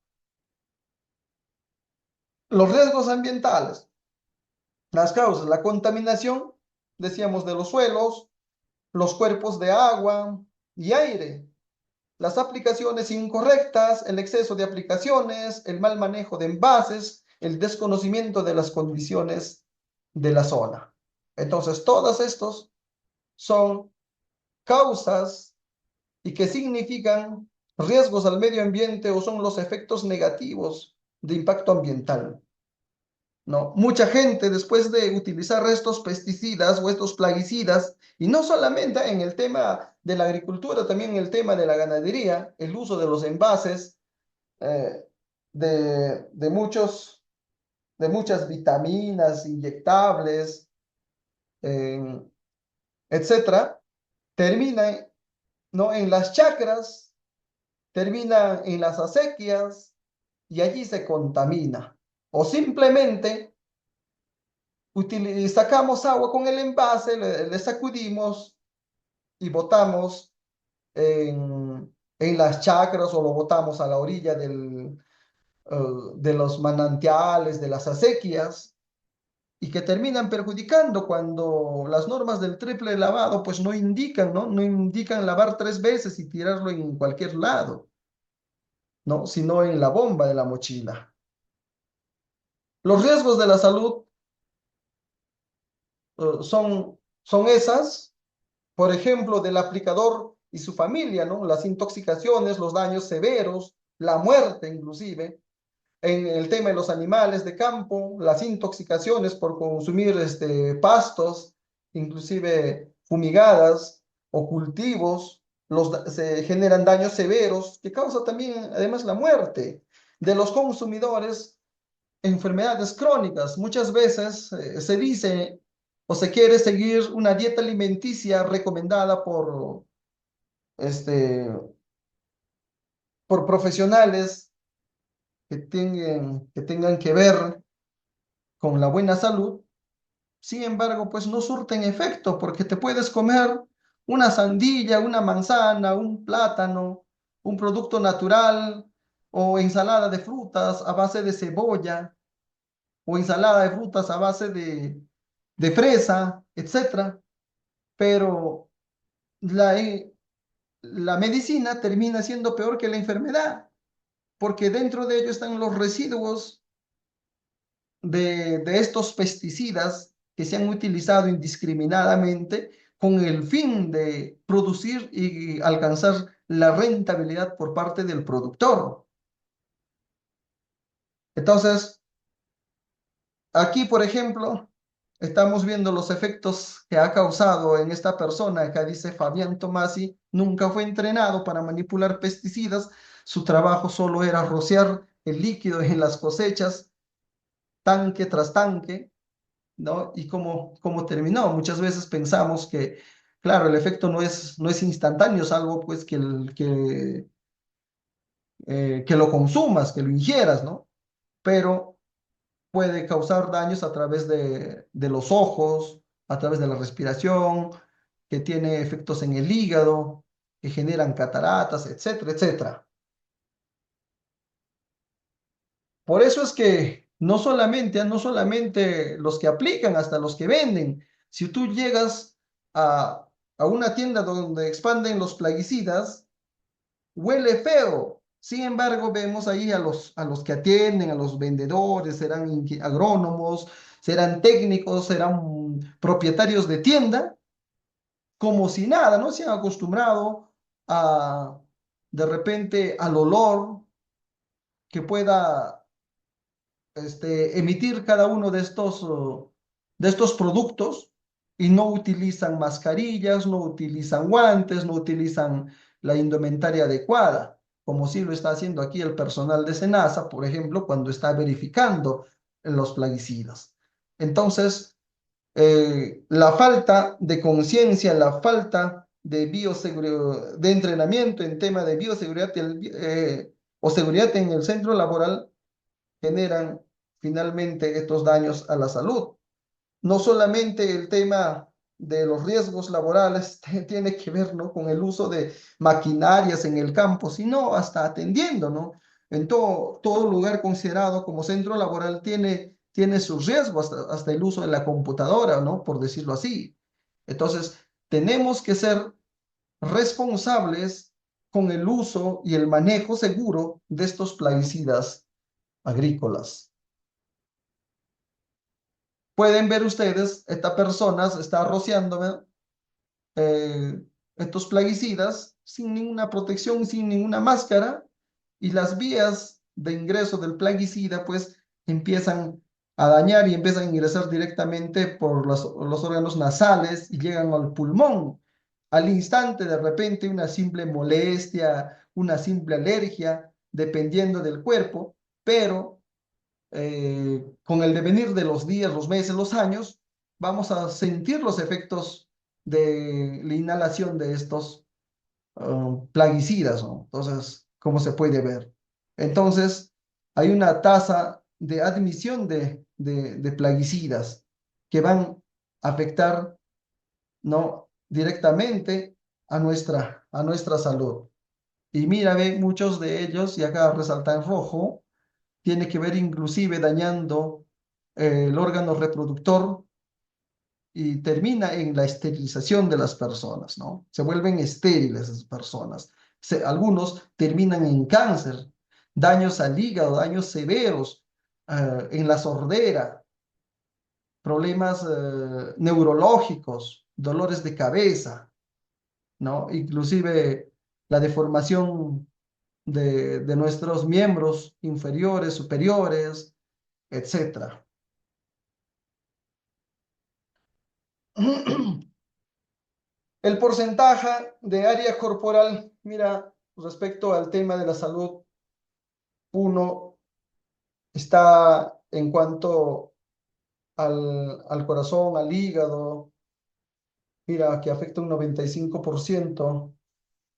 Los riesgos ambientales, las causas, la contaminación, decíamos, de los suelos, los cuerpos de agua y aire, las aplicaciones incorrectas, el exceso de aplicaciones, el mal manejo de envases, el desconocimiento de las condiciones de la zona. Entonces, todos estos son causas y que significan riesgos al medio ambiente o son los efectos negativos de impacto ambiental. ¿No? Mucha gente después de utilizar estos pesticidas o estos plaguicidas, y no solamente en el tema de la agricultura, también en el tema de la ganadería, el uso de los envases, eh, de de muchas vitaminas inyectables, eh, etcétera, termina, ¿no? En las chacras, termina en las acequias y allí se contamina. O simplemente sacamos agua con el envase, le sacudimos y botamos en las chacras o lo botamos a la orilla de los manantiales, de las acequias, y que terminan perjudicando cuando las normas del triple lavado pues no indican, ¿no? No indican lavar 3 veces y tirarlo en cualquier lado, ¿no? Sino en la bomba de la mochila. Los riesgos de la salud son esas, por ejemplo, del aplicador y su familia, ¿no? Las intoxicaciones, los daños severos, la muerte inclusive. En el tema de los animales de campo, las intoxicaciones por consumir pastos, inclusive fumigadas o cultivos, se generan daños severos que causa también además la muerte de los consumidores, enfermedades crónicas. Muchas veces se dice o se quiere seguir una dieta alimenticia recomendada este, por profesionales que tengan que ver con la buena salud. Sin embargo, pues no surten efecto porque te puedes comer una sandía, una manzana, un plátano, un producto natural o ensalada de frutas a base de cebolla o ensalada de frutas a base de fresa, etcétera. Pero la medicina termina siendo peor que la enfermedad porque dentro de ello están los residuos de estos pesticidas que se han utilizado indiscriminadamente con el fin de producir y alcanzar la rentabilidad por parte del productor. Entonces, aquí, por ejemplo, estamos viendo los efectos que ha causado en esta persona. Acá dice Fabián Tomasi, nunca fue entrenado para manipular pesticidas, su trabajo solo era rociar el líquido en las cosechas, tanque tras tanque, ¿no? Y cómo terminó. Muchas veces pensamos que, claro, el efecto no es instantáneo, salvo pues que lo consumas, que lo ingieras, ¿no? Pero puede causar daños a través de los ojos, a través de la respiración, que tiene efectos en el hígado, que generan cataratas, etcétera, etcétera. Por eso es que no solamente los que aplican, hasta los que venden. Si tú llegas a una tienda donde expanden los plaguicidas, huele feo. Sin embargo, vemos ahí a los que atienden, a los vendedores, serán agrónomos, serán técnicos, serán propietarios de tienda, como si nada, ¿no? Se han acostumbrado a, de repente, al olor que pueda emitir cada uno de estos productos, y no utilizan mascarillas, no utilizan guantes, no utilizan la indumentaria adecuada, como sí lo está haciendo aquí el personal de SENASA, por ejemplo, cuando está verificando los plaguicidas. Entonces, la falta de conciencia, la falta de bioseguridad, de entrenamiento en tema de bioseguridad o seguridad en el centro laboral, generan finalmente estos daños a la salud. No solamente el tema de los riesgos laborales tiene que ver, ¿no?, con el uso de maquinarias en el campo, sino hasta atendiendo, ¿no? En todo lugar considerado como centro laboral tiene sus riesgos, hasta el uso de la computadora, ¿no?, por decirlo así. Entonces, tenemos que ser responsables con el uso y el manejo seguro de estos plaguicidas agrícolas. Pueden ver ustedes, esta persona está rociándome eh, estos plaguicidas sin ninguna protección, sin ninguna máscara, y las vías de ingreso del plaguicida pues empiezan a dañar y empiezan a ingresar directamente por los órganos nasales y llegan al pulmón. Al instante, de repente, una simple molestia, una simple alergia, dependiendo del cuerpo, pero con el devenir de los días, los meses, los años, vamos a sentir los efectos de la inhalación de estos plaguicidas, ¿no? Entonces, ¿cómo se puede ver? Entonces, hay una tasa de admisión de plaguicidas que van a afectar, ¿no?, directamente a nuestra salud. Y mira, ve, muchos de ellos, y acá resalta en rojo, tiene que ver inclusive dañando el órgano reproductor, y termina en la esterilización de las personas, ¿no? Se vuelven estériles esas personas. Algunos terminan en cáncer, daños al hígado, daños severos, en la sordera, problemas neurológicos, dolores de cabeza, ¿no? Inclusive la deformación de nuestros miembros inferiores, superiores, etcétera. El porcentaje de área corporal, mira, respecto al tema de la salud, uno está en cuanto al corazón, al hígado, mira, que afecta un 95%,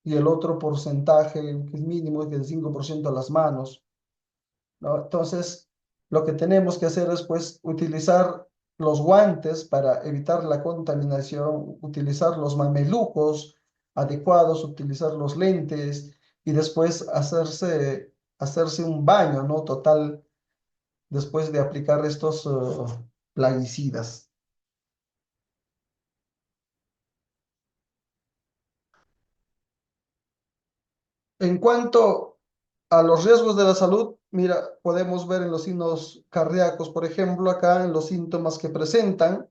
y el otro porcentaje, que es mínimo, es del 5% a las manos, ¿no? Entonces, lo que tenemos que hacer es, pues, utilizar los guantes para evitar la contaminación, utilizar los mamelucos adecuados, utilizar los lentes, y después hacerse un baño, ¿no?, total, después de aplicar estos plaguicidas. En cuanto a los riesgos de la salud, mira, podemos ver en los signos cardíacos, por ejemplo, acá en los síntomas que presentan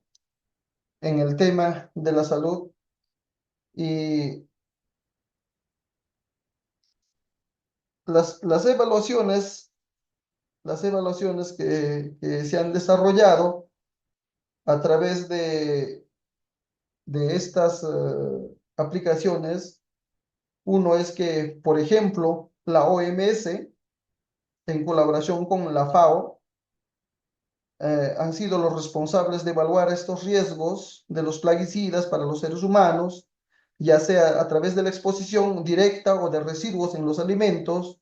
en el tema de la salud, y las evaluaciones que se han desarrollado a través de estas aplicaciones. Uno es que, por ejemplo, la OMS, en colaboración con la FAO, han sido los responsables de evaluar estos riesgos de los plaguicidas para los seres humanos, ya sea a través de la exposición directa o de residuos en los alimentos,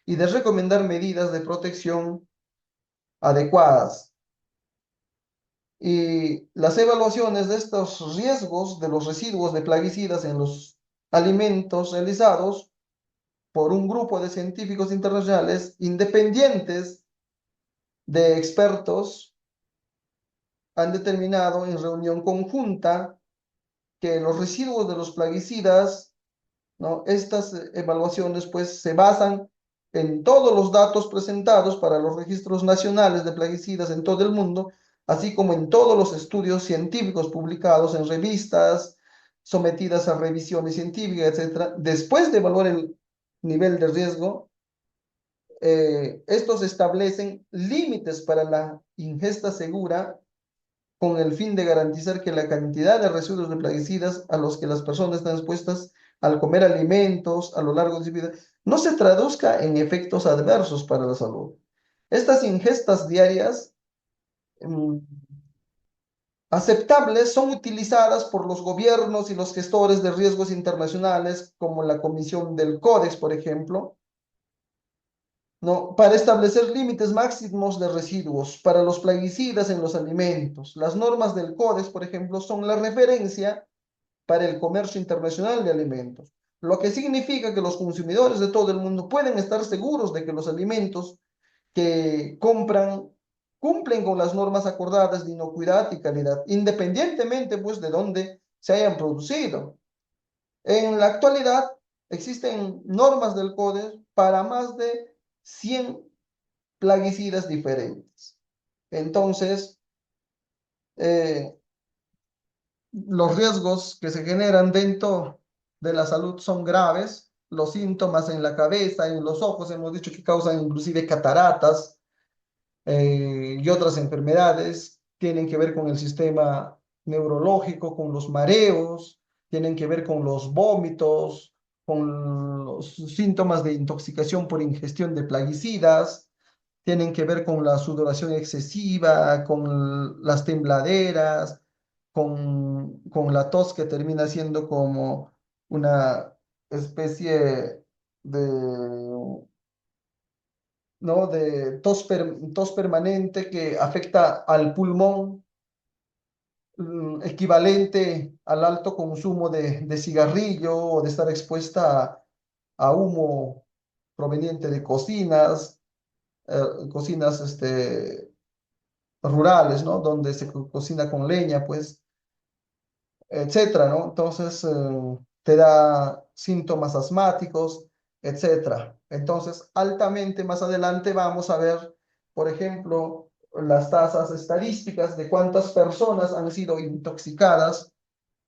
y de recomendar medidas de protección adecuadas. Y las evaluaciones de estos riesgos de los residuos de plaguicidas en los alimentos realizados por un grupo de científicos internacionales independientes de expertos han determinado en reunión conjunta que los residuos de los plaguicidas, ¿no? Estas evaluaciones pues se basan en todos los datos presentados para los registros nacionales de plaguicidas en todo el mundo, así como en todos los estudios científicos publicados en revistas, sometidas a revisiones científicas, etcétera. Después de evaluar el nivel de riesgo, estos establecen límites para la ingesta segura con el fin de garantizar que la cantidad de residuos de plaguicidas a los que las personas están expuestas al comer alimentos a lo largo de su vida no se traduzca en efectos adversos para la salud. Estas ingestas diarias mm, aceptables son utilizadas por los gobiernos y los gestores de riesgos internacionales, como la Comisión del Codex, por ejemplo, ¿no? Para establecer límites máximos de residuos para los plaguicidas en los alimentos. Las normas del Codex, por ejemplo, son la referencia para el comercio internacional de alimentos, lo que significa que los consumidores de todo el mundo pueden estar seguros de que los alimentos que compran cumplen con las normas acordadas de inocuidad y calidad, independientemente pues de dónde se hayan producido. En la actualidad existen normas del Codex para más de 100 plaguicidas diferentes. Entonces, eh, los riesgos que se generan dentro de la salud son graves. Los síntomas en la cabeza, en los ojos, hemos dicho que causan inclusive cataratas y otras enfermedades. Tienen que ver con el sistema neurológico, con los mareos, tienen que ver con los vómitos, con los síntomas de intoxicación por ingestión de plaguicidas, tienen que ver con la sudoración excesiva, con las tembladeras, con la tos que termina siendo como una especie de, ¿no? de tos permanente que afecta al pulmón, equivalente al alto consumo de cigarrillo o de estar expuesta a humo proveniente de cocinas, cocinas rurales, ¿no? Donde se cocina con leña, pues, etcétera, ¿no? Entonces, te da síntomas asmáticos, etcétera. Entonces, altamente más adelante vamos a ver, por ejemplo, las tasas estadísticas de cuántas personas han sido intoxicadas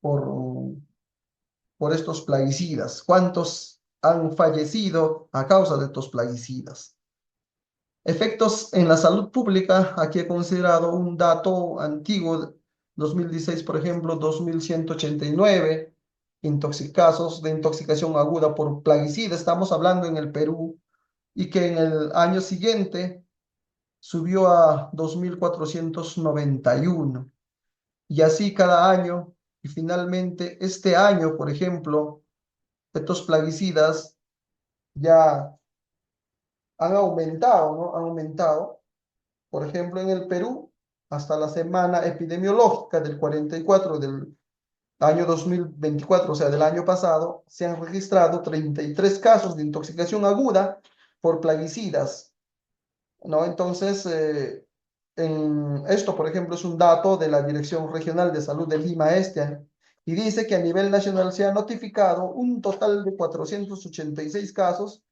por estos plaguicidas, cuántos han fallecido a causa de estos plaguicidas. Efectos en la salud pública, aquí he considerado un dato antiguo, 2016, por ejemplo, 2189 casos de intoxicación aguda por plaguicida, estamos hablando en el Perú, y que en el año siguiente subió a 2491, y así cada año, y finalmente este año, por ejemplo, estos plaguicidas ya han aumentado, ¿no? Han aumentado. Por ejemplo, en el Perú, hasta la semana epidemiológica del 44 del año 2024, o sea, del año pasado, se han registrado 33 casos de intoxicación aguda por plaguicidas, ¿no? Entonces, esto, por ejemplo, es un dato de la Dirección Regional de Salud de Lima este año, y dice que a nivel nacional se ha notificado un total de 486 casos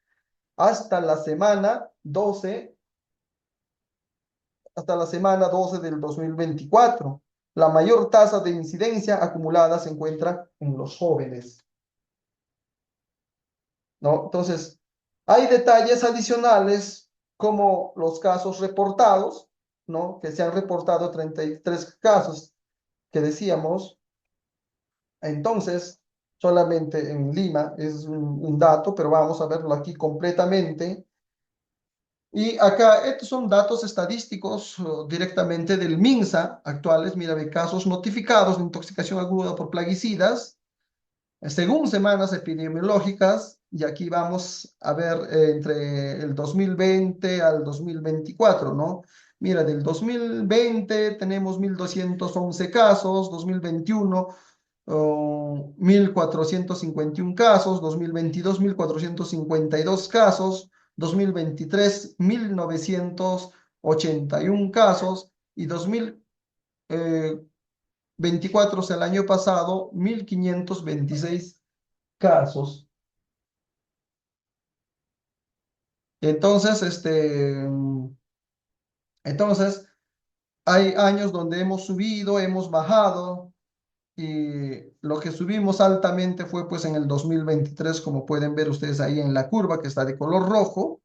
hasta la semana 12 hasta la semana 12 del 2024. La mayor tasa de incidencia acumulada se encuentra en los jóvenes, ¿no? Entonces, hay detalles adicionales como los casos reportados, ¿no? Que se han reportado 33 casos que decíamos. Entonces, solamente en Lima es un dato, pero vamos a verlo aquí completamente. Y acá, estos son datos estadísticos directamente del MINSA actuales, mira, de casos notificados de intoxicación aguda por plaguicidas, según semanas epidemiológicas, y aquí vamos a ver entre el 2020 al 2024, ¿no? Mira, del 2020 tenemos 1.211 casos, 2021 1.451 casos, 2022 1.452 casos, 2023 1.900 81 casos y 2024, o sea, el año pasado, 1.526 casos. Entonces, entonces, hay años donde hemos subido, hemos bajado, y lo que subimos altamente fue pues en el 2023, como pueden ver ustedes ahí en la curva que está de color rojo,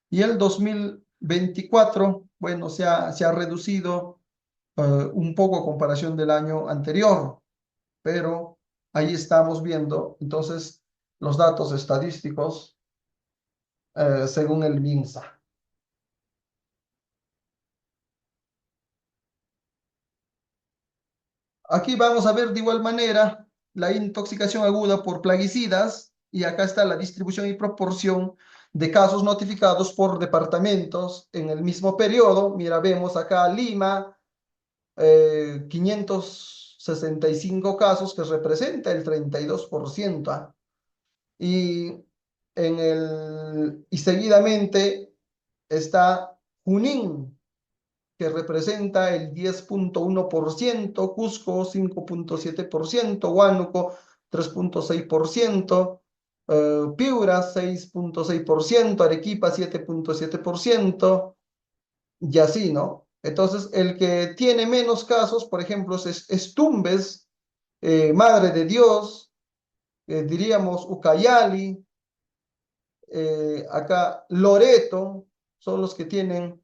y el 2024, bueno, se ha reducido un poco a comparación del año anterior, pero ahí estamos viendo entonces los datos estadísticos según el MINSA. Aquí vamos a ver de igual manera la intoxicación aguda por plaguicidas y acá está la distribución y proporción de casos notificados por departamentos en el mismo periodo. Mira, vemos acá Lima, 565 casos, que representa el 32%. ¿Ah? Y, y seguidamente está Junín, que representa el 10,1%, Cusco 5,7%, Huánuco 3,6%, Piura 6,6%, Arequipa 7,7%, y así, ¿no? Entonces, el que tiene menos casos, por ejemplo, es Tumbes, Madre de Dios, diríamos Ucayali, acá Loreto, son los que tienen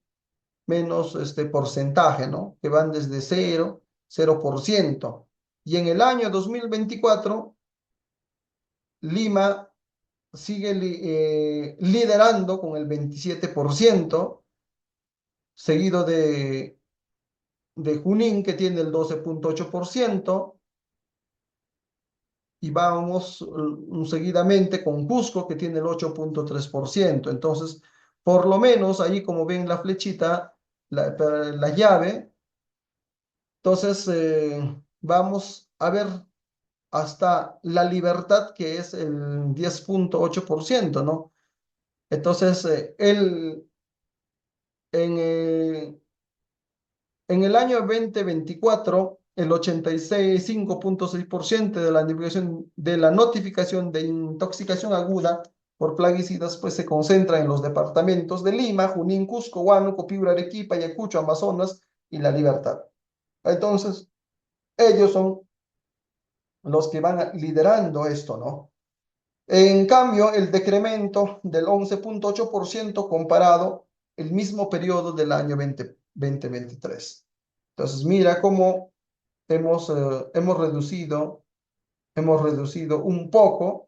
menos porcentaje, ¿no? Que van desde 0%. Y en el año 2024, Lima sigue liderando con el 27%, seguido de Junín, que tiene el 12,8%, y vamos seguidamente con Cusco, que tiene el 8,3%. Entonces, por lo menos ahí, como ven la flechita, la llave. Entonces, vamos a ver hasta La Libertad, que es el 10,8%, ¿no? Entonces, en, eh, en el año 2024, el 85,6% de la notificación de intoxicación aguda por plaguicidas pues se concentra en los departamentos de Lima, Junín, Cusco, Huánuco, Piura, Arequipa, Ayacucho, Amazonas y La Libertad. Entonces, ellos son los que van liderando esto, ¿no? En cambio, el decremento del 11,8% comparado el mismo periodo del año 2023. Entonces, mira cómo hemos reducido un poco,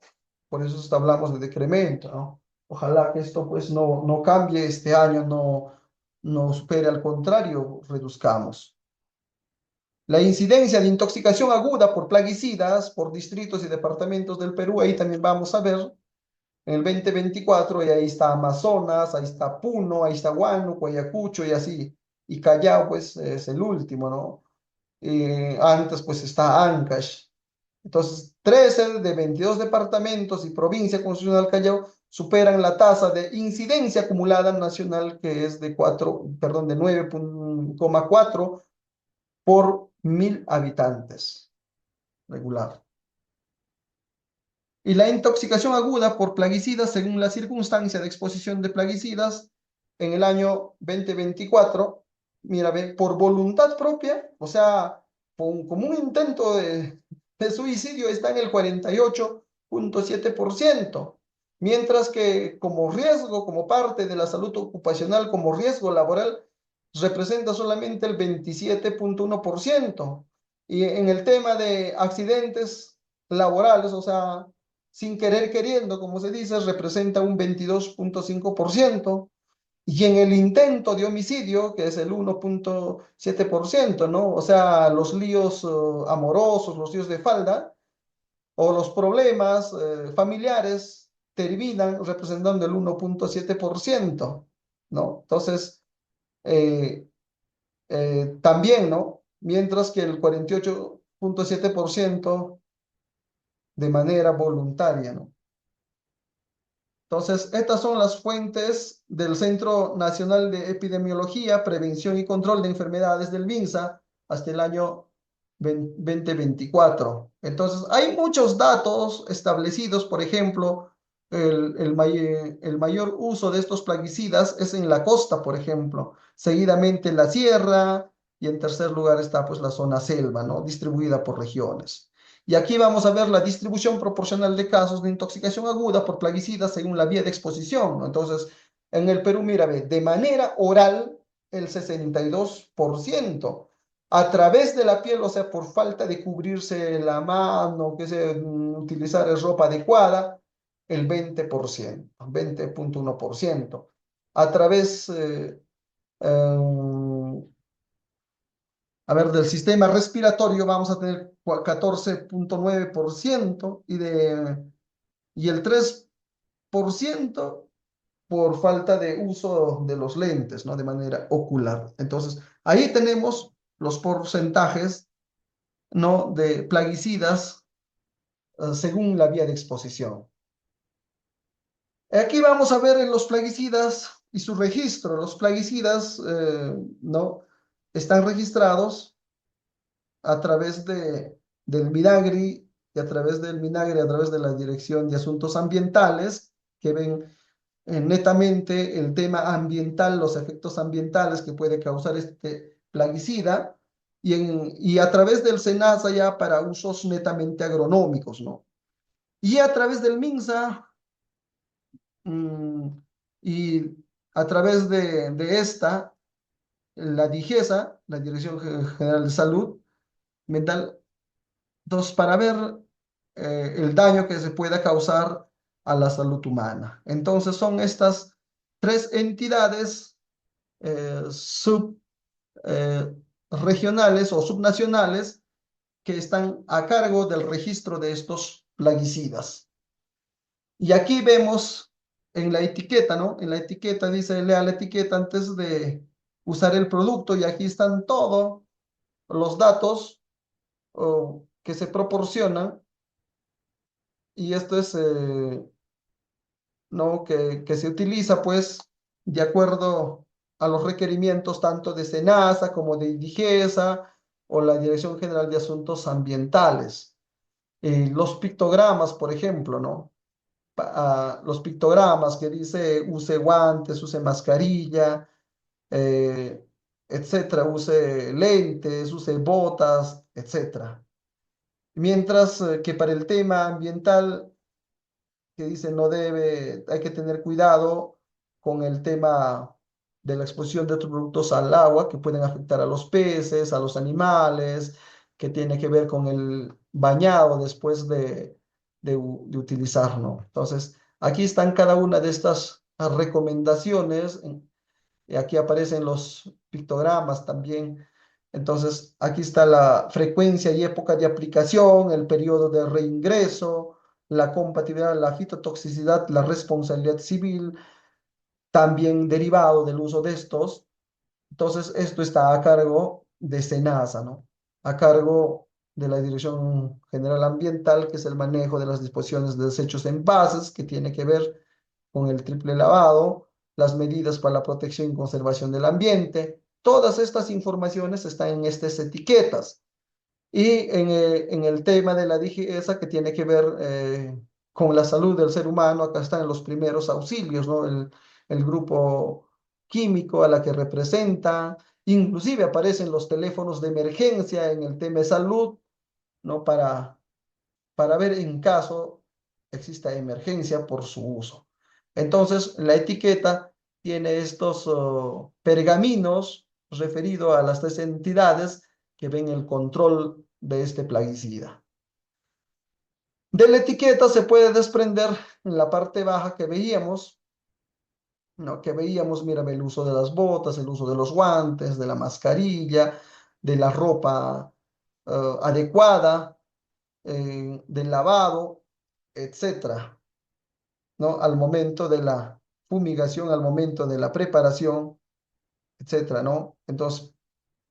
por eso hablamos de decremento, ¿no? Ojalá que esto pues no cambie este año, no supere, al contrario, reduzcamos. La incidencia de intoxicación aguda por plaguicidas por distritos y departamentos del Perú, ahí también vamos a ver en el 2024, y ahí está Amazonas, ahí está Puno, ahí está Huánuco, Ayacucho y así. Y Callao, pues es el último, ¿no? Antes, pues está Ancash. Entonces, 13 de 22 departamentos y provincia constitucional Callao superan la tasa de incidencia acumulada nacional, que es de 9,4 por 1.000 habitantes regular. Y la intoxicación aguda por plaguicidas, según la circunstancia de exposición de plaguicidas, en el año 2024, mira, ve, por voluntad propia, o sea, como un intento de suicidio, está en el 48,7%, mientras que como riesgo, como parte de la salud ocupacional, como riesgo laboral, representa solamente el 27,1%. Y en el tema de accidentes laborales, o sea, sin querer queriendo, como se dice, representa un 22,5%, y en el intento de homicidio, que es el 1,7%, ¿no? O sea, los líos amorosos, los líos de falda o los problemas familiares terminan representando el 1,7%, ¿no? Entonces, eh, también, ¿no? Mientras que el 48,7% de manera voluntaria, ¿no? Entonces, estas son las fuentes del Centro Nacional de Epidemiología, Prevención y Control de Enfermedades del MINSA hasta el año 2024. Entonces, hay muchos datos establecidos, por ejemplo, el mayor uso de estos plaguicidas es en la costa, por ejemplo, seguidamente en la sierra y en tercer lugar está pues la zona selva, ¿no? Distribuida por regiones. Y aquí vamos a ver la distribución proporcional de casos de intoxicación aguda por plaguicidas según la vía de exposición, ¿no? Entonces, en el Perú, mira, ve, de manera oral, el 62%. A través de la piel, o sea, por falta de cubrirse la mano, que se utilizar ropa adecuada, el 20%, 20,1%. A través, a ver, del sistema respiratorio vamos a tener 14,9% y el 3% por falta de uso de los lentes, ¿no? De manera ocular. Entonces, ahí tenemos los porcentajes, ¿no? De plaguicidas según la vía de exposición. Aquí vamos a ver en los plaguicidas y su registro. Los plaguicidas, ¿no? Están registrados a través del Minagri y a través del Minagri, a través de la Dirección de Asuntos Ambientales, que ven netamente el tema ambiental, los efectos ambientales que puede causar este plaguicida, y a través del SENASA ya para usos netamente agronómicos, ¿no? Y a través del MINSA mm, y a través de esta, la DIGESA, la Dirección General de Salud Mental, entonces, para ver el daño que se pueda causar a la salud humana. Entonces, son estas tres entidades sub regionales o subnacionales que están a cargo del registro de estos plaguicidas. Y aquí vemos en la etiqueta, ¿no? En la etiqueta dice, lea la etiqueta antes de usar el producto y aquí están todos los datos que se proporcionan y esto es, ¿no? Que se utiliza pues de acuerdo a los requerimientos tanto de SENASA como de IDIGESA o la Dirección General de Asuntos Ambientales. Los pictogramas, por ejemplo, ¿no? Los pictogramas que dice use guantes, use mascarilla, eh, etcétera, use lentes, use botas, etcétera. Mientras que para el tema ambiental que dice no debe, hay que tener cuidado con el tema de la exposición de estos productos al agua que pueden afectar a los peces, a los animales, que tiene que ver con el bañado después de utilizar, ¿no? Entonces, aquí están cada una de estas recomendaciones, y aquí aparecen los pictogramas también. Entonces, aquí está la frecuencia y época de aplicación, el periodo de reingreso, la compatibilidad, la fitotoxicidad, la responsabilidad civil, también derivado del uso de estos. Entonces, esto está a cargo de SENASA, ¿no? A cargo de la Dirección General Ambiental, que es el manejo de las disposiciones de desechos en envases, que tiene que ver con el triple lavado, las medidas para la protección y conservación del ambiente. Todas estas informaciones están en estas etiquetas. Y en el tema de la DGESA que tiene que ver con la salud del ser humano, acá están los primeros auxilios, ¿no? El grupo químico a la que representa, inclusive aparecen los teléfonos de emergencia en el tema de salud, ¿no? Para ver en caso exista emergencia por su uso. Entonces, la etiqueta tiene estos pergaminos referidos a las tres entidades que ven el control de este plaguicida. De la etiqueta se puede desprender en la parte baja que veíamos, ¿no? Que veíamos, mira, el uso de las botas, el uso de los guantes, de la mascarilla, de la ropa adecuada, del lavado, etcétera, ¿no? Al momento de la fumigación, al momento de la preparación, etcétera, ¿no? Entonces,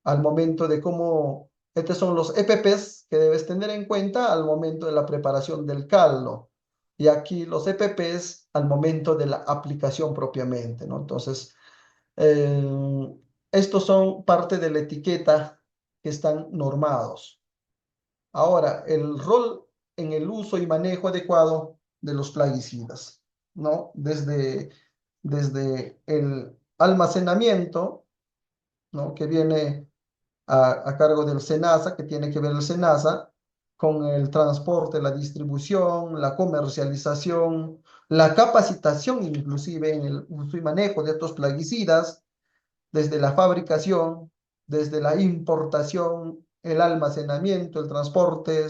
al momento de cómo, estos son los EPPs que debes tener en cuenta al momento de la preparación del caldo. Y aquí los EPPs al momento de la aplicación propiamente, ¿no? Entonces, eh, estos son parte de la etiqueta que están normados. Ahora, el rol en el uso y manejo adecuado de los plaguicidas, ¿no? Desde el almacenamiento, ¿no? Que viene a cargo del SENASA, que tiene que ver el SENASA, con el transporte, la distribución, la comercialización, la capacitación inclusive en el uso y manejo de estos plaguicidas, desde la fabricación, desde la importación, el almacenamiento, el transporte,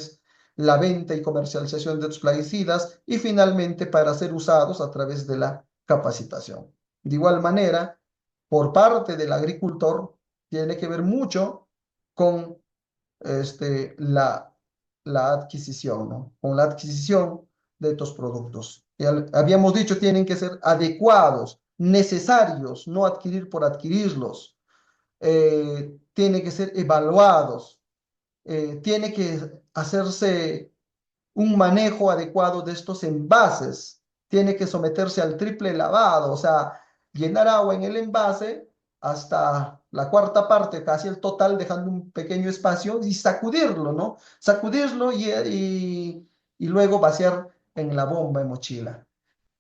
la venta y comercialización de estos plaguicidas y finalmente para ser usados a través de la capacitación. De igual manera, por parte del agricultor, tiene que ver mucho con la adquisición, ¿no? Con la adquisición de estos productos. Habíamos dicho, tienen que ser adecuados, necesarios, no adquirir por adquirirlos. Tienen que ser evaluados, tiene que hacerse un manejo adecuado de estos envases, tiene que someterse al triple lavado, o sea, llenar agua en el envase hasta la cuarta parte, casi el total, dejando un pequeño espacio y sacudirlo, ¿no? Sacudirlo y luego vaciar en la bomba de mochila.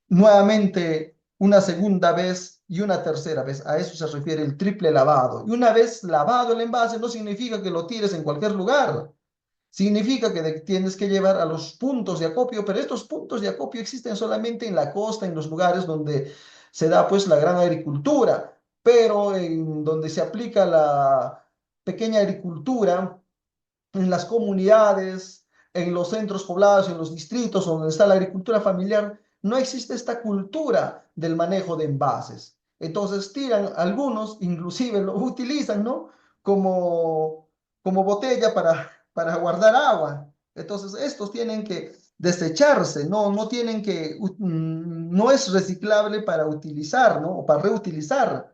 Nuevamente, una segunda vez y una tercera vez. A eso se refiere el triple lavado. Y una vez lavado el envase, no significa que lo tires en cualquier lugar. Significa que tienes que llevar a los puntos de acopio, pero estos puntos de acopio existen solamente en la costa, en los lugares donde se da pues la gran agricultura, pero en donde se aplica la pequeña agricultura, en las comunidades, en los centros poblados, en los distritos donde está la agricultura familiar, no existe esta cultura del manejo de envases. Entonces tiran algunos, inclusive lo utilizan, ¿no? Como botella para guardar agua. Entonces estos tienen que desecharse, no tienen que, no es reciclable para utilizar, ¿no? O para reutilizar.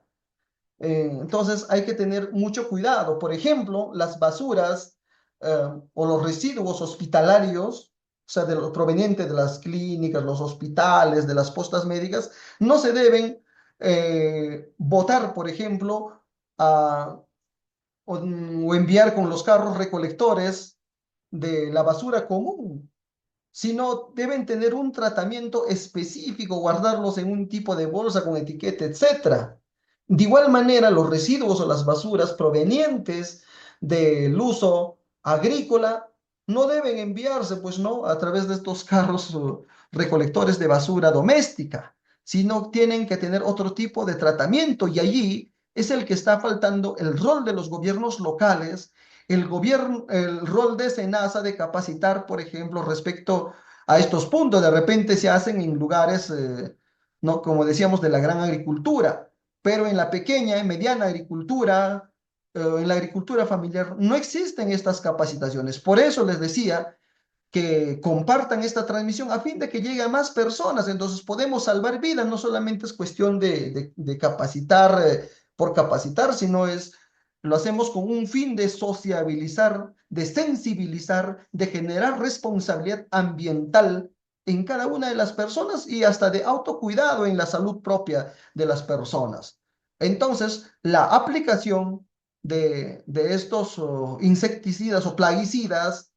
Entonces hay que tener mucho cuidado. Por ejemplo, las basuras o los residuos hospitalarios, o sea, provenientes de las clínicas, los hospitales, de las postas médicas, no se deben botar, por ejemplo, a- o enviar con los carros recolectores de la basura común, sino deben tener un tratamiento específico, guardarlos en un tipo de bolsa con etiqueta, etcétera. De igual manera, los residuos o las basuras provenientes del uso agrícola no deben enviarse, pues no, a través de estos carros recolectores de basura doméstica, sino tienen que tener otro tipo de tratamiento y allí es el que está faltando el rol de los gobiernos locales, el rol de SENASA de capacitar, por ejemplo, respecto a estos puntos. De repente se hacen en lugares, no, como decíamos, de la gran agricultura, pero en la pequeña y mediana agricultura, en la agricultura familiar, no existen estas capacitaciones. Por eso les decía que compartan esta transmisión a fin de que llegue a más personas. Entonces podemos salvar vidas, no solamente es cuestión de capacitar por capacitar, sino lo hacemos con un fin de sociabilizar, de sensibilizar, de generar responsabilidad ambiental en cada una de las personas y hasta de autocuidado en la salud propia de las personas. Entonces, la aplicación de estos insecticidas o plaguicidas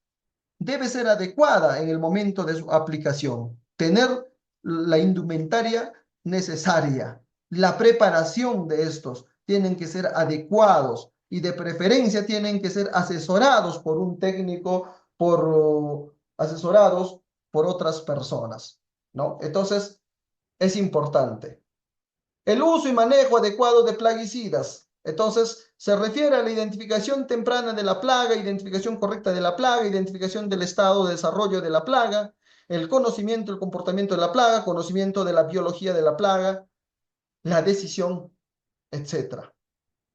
debe ser adecuada en el momento de su aplicación, tener la indumentaria necesaria, la preparación de estos tienen que ser adecuados y de preferencia tienen que ser asesorados por un técnico, asesorados por otras personas, ¿no? Entonces, es importante. El uso y manejo adecuado de plaguicidas. Entonces, se refiere a la identificación temprana de la plaga, identificación correcta de la plaga, identificación del estado de desarrollo de la plaga, el conocimiento del comportamiento de la plaga, conocimiento de la biología de la plaga, la decisión, etcétera.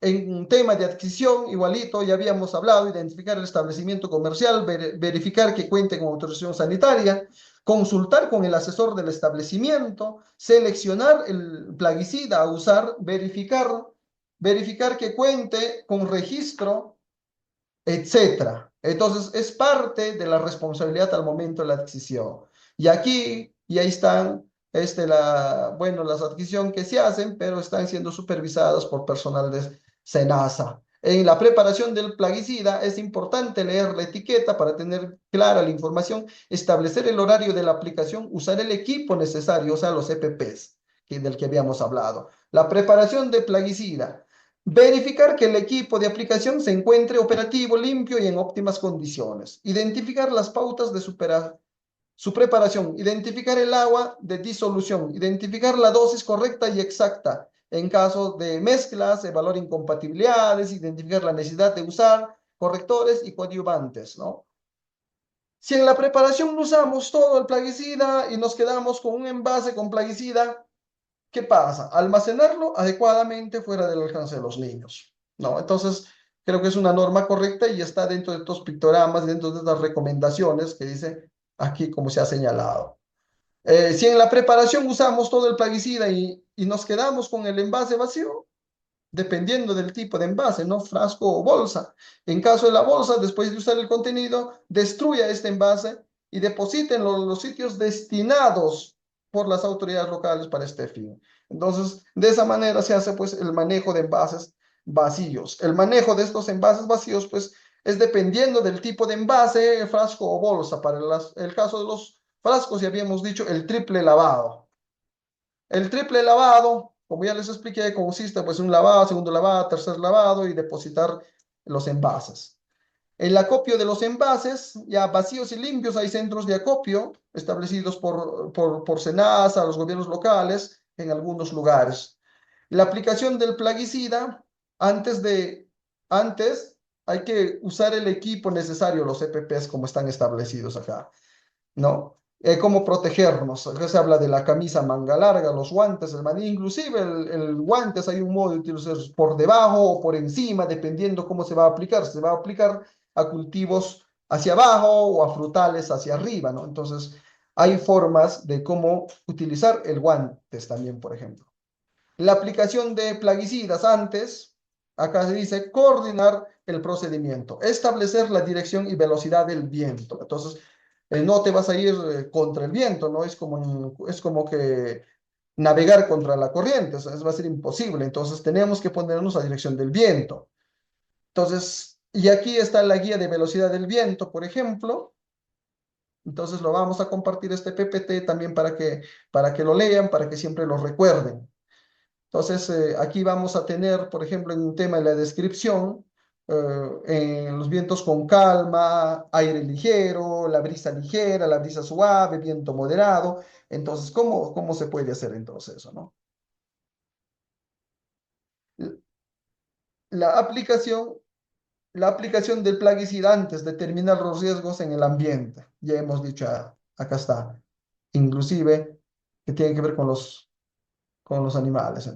En un tema de adquisición, igualito, ya habíamos hablado, identificar el establecimiento comercial, verificar que cuente con autorización sanitaria, consultar con el asesor del establecimiento, seleccionar el plaguicida a usar, verificar que cuente con registro, etcétera. Entonces, es parte de la responsabilidad al momento de la adquisición. Y aquí, y ahí están bueno, las adquisiciones que se hacen, pero están siendo supervisadas por personal de SENASA. En la preparación del plaguicida es importante leer la etiqueta para tener clara la información, establecer el horario de la aplicación, usar el equipo necesario, o sea, los EPPs del que habíamos hablado. La preparación de plaguicida. Verificar que el equipo de aplicación se encuentre operativo, limpio y en óptimas condiciones. Identificar las pautas de su preparación, identificar el agua de disolución, identificar la dosis correcta y exacta. En caso de mezclas, evaluar incompatibilidades, identificar la necesidad de usar correctores y coadyuvantes, ¿no? Si en la preparación no usamos todo el plaguicida y nos quedamos con un envase con plaguicida, ¿qué pasa? Almacenarlo adecuadamente fuera del alcance de los niños, ¿no? Entonces, creo que es una norma correcta y está dentro de estos pictogramas, dentro de estas recomendaciones que dice aquí como se ha señalado. Si en la preparación usamos todo el plaguicida y nos quedamos con el envase vacío, dependiendo del tipo de envase, ¿no? Frasco o bolsa. En caso de la bolsa, después de usar el contenido, destruya este envase y deposítenlo en los sitios destinados por las autoridades locales para este fin. Entonces, de esa manera se hace pues el manejo de envases vacíos. El manejo de estos envases vacíos pues es dependiendo del tipo de envase, frasco o bolsa. Para el caso de los frascos, ya habíamos dicho el triple lavado. El triple lavado, como ya les expliqué, consiste pues en un lavado, segundo lavado, tercer lavado y depositar los envases. El acopio de los envases, ya vacíos y limpios, hay centros de acopio establecidos por SENASA, los gobiernos locales, en algunos lugares. La aplicación del plaguicida, antes hay que usar el equipo necesario, los EPPs como están establecidos acá. ¿No? Cómo protegernos. Acá se habla de la camisa manga larga, los guantes, el maní, inclusive el guantes hay un modo de utilizar por debajo o por encima, dependiendo cómo se va a aplicar. Se va a aplicar a cultivos hacia abajo o a frutales hacia arriba, ¿no? Entonces, hay formas de cómo utilizar el guantes también, por ejemplo. La aplicación de plaguicidas antes, acá se dice coordinar el procedimiento, establecer la dirección y velocidad del viento. Entonces, no te vas a ir contra el viento, ¿no? Es como que navegar contra la corriente, o sea, va a ser imposible. Entonces, tenemos que ponernos a dirección del viento. Entonces, y aquí está la guía de velocidad del viento, por ejemplo. Entonces, lo vamos a compartir este PPT también para que lo lean, para que siempre lo recuerden. Entonces, aquí vamos a tener, por ejemplo, en un tema de la descripción, en los vientos con calma, aire ligero, la brisa suave, viento moderado. Entonces, ¿cómo se puede hacer entonces eso, no? La aplicación, la aplicación del plaguicida antes determina los riesgos en el ambiente. Ya hemos dicho, acá está, inclusive que tiene que ver con los animales.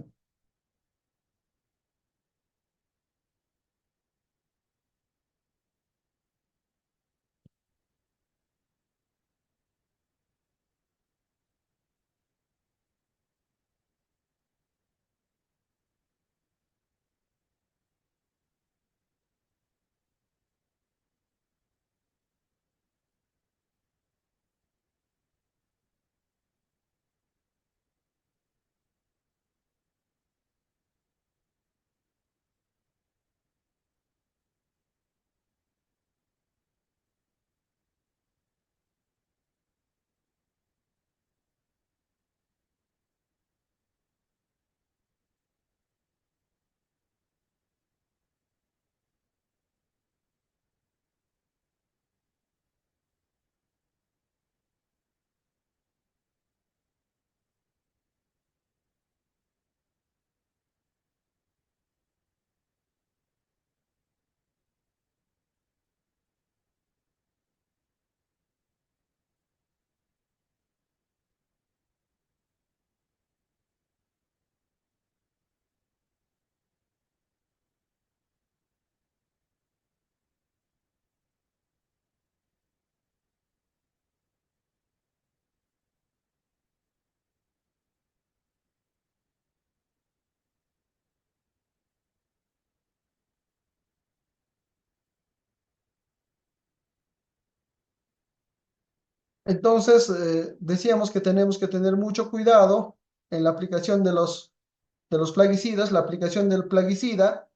Entonces, decíamos que tenemos que tener mucho cuidado en la aplicación de los plaguicidas, la aplicación del plaguicida.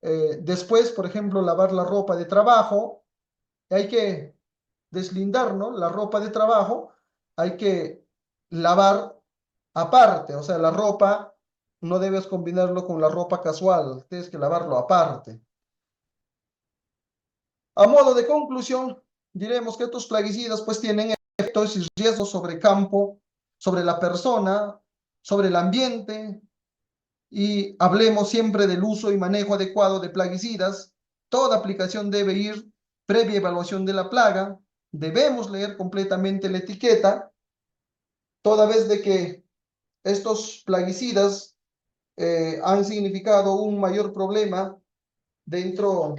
Después, por ejemplo, lavar la ropa de trabajo. Hay que deslindar, ¿no? La ropa de trabajo, hay que lavar aparte. O sea, la ropa no debes combinarlo con la ropa casual, tienes que lavarlo aparte. A modo de conclusión, diremos que estos plaguicidas pues tienen efectos y riesgos sobre campo, sobre la persona, sobre el ambiente, y hablemos siempre del uso y manejo adecuado de plaguicidas. Toda aplicación debe ir previa evaluación de la plaga. Debemos leer completamente la etiqueta, toda vez de que estos plaguicidas han significado un mayor problema dentro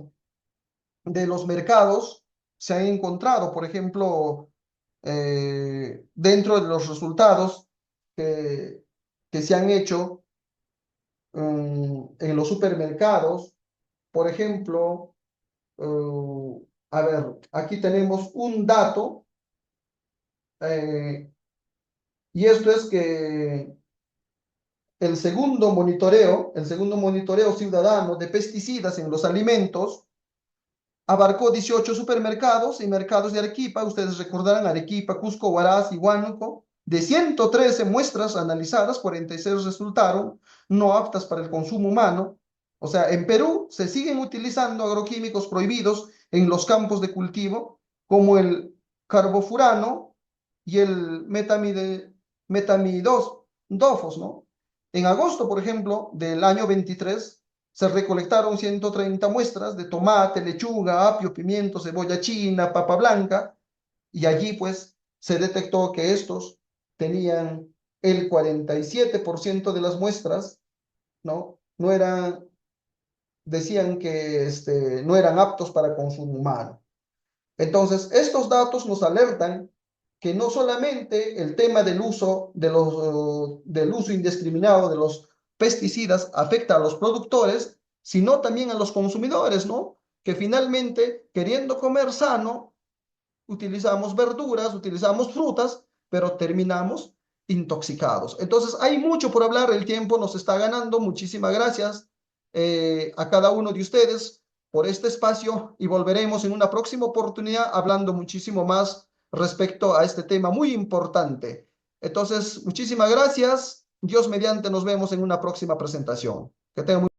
de los mercados. Se han encontrado, por ejemplo, dentro de los resultados que, que se han hecho en los supermercados. Por ejemplo, a ver, aquí tenemos un dato, eh, y esto es que el segundo monitoreo ciudadano de pesticidas en los alimentos abarcó 18 supermercados y mercados de Arequipa. Ustedes recordarán Arequipa, Cusco, Huaraz y Huánuco. De 113 muestras analizadas, 46 resultaron no aptas para el consumo humano. O sea, en Perú se siguen utilizando agroquímicos prohibidos en los campos de cultivo, como el carbofurano y el metamidofos, ¿no? En agosto, por ejemplo, del año 23, se recolectaron 130 muestras de tomate, lechuga, apio, pimiento, cebolla china, papa blanca, y allí pues se detectó que estos tenían el 47% de las muestras, ¿no? No eran, decían que no eran aptos para consumo humano. Entonces, estos datos nos alertan que no solamente el tema del uso indiscriminado de los pesticidas afecta a los productores, sino también a los consumidores, ¿no? Que finalmente, queriendo comer sano, utilizamos verduras, utilizamos frutas, pero terminamos intoxicados. Entonces, hay mucho por hablar, el tiempo nos está ganando. Muchísimas gracias a cada uno de ustedes por este espacio, y volveremos en una próxima oportunidad hablando muchísimo más respecto a este tema muy importante. Entonces, muchísimas gracias. Dios mediante, nos vemos en una próxima presentación. Que tengan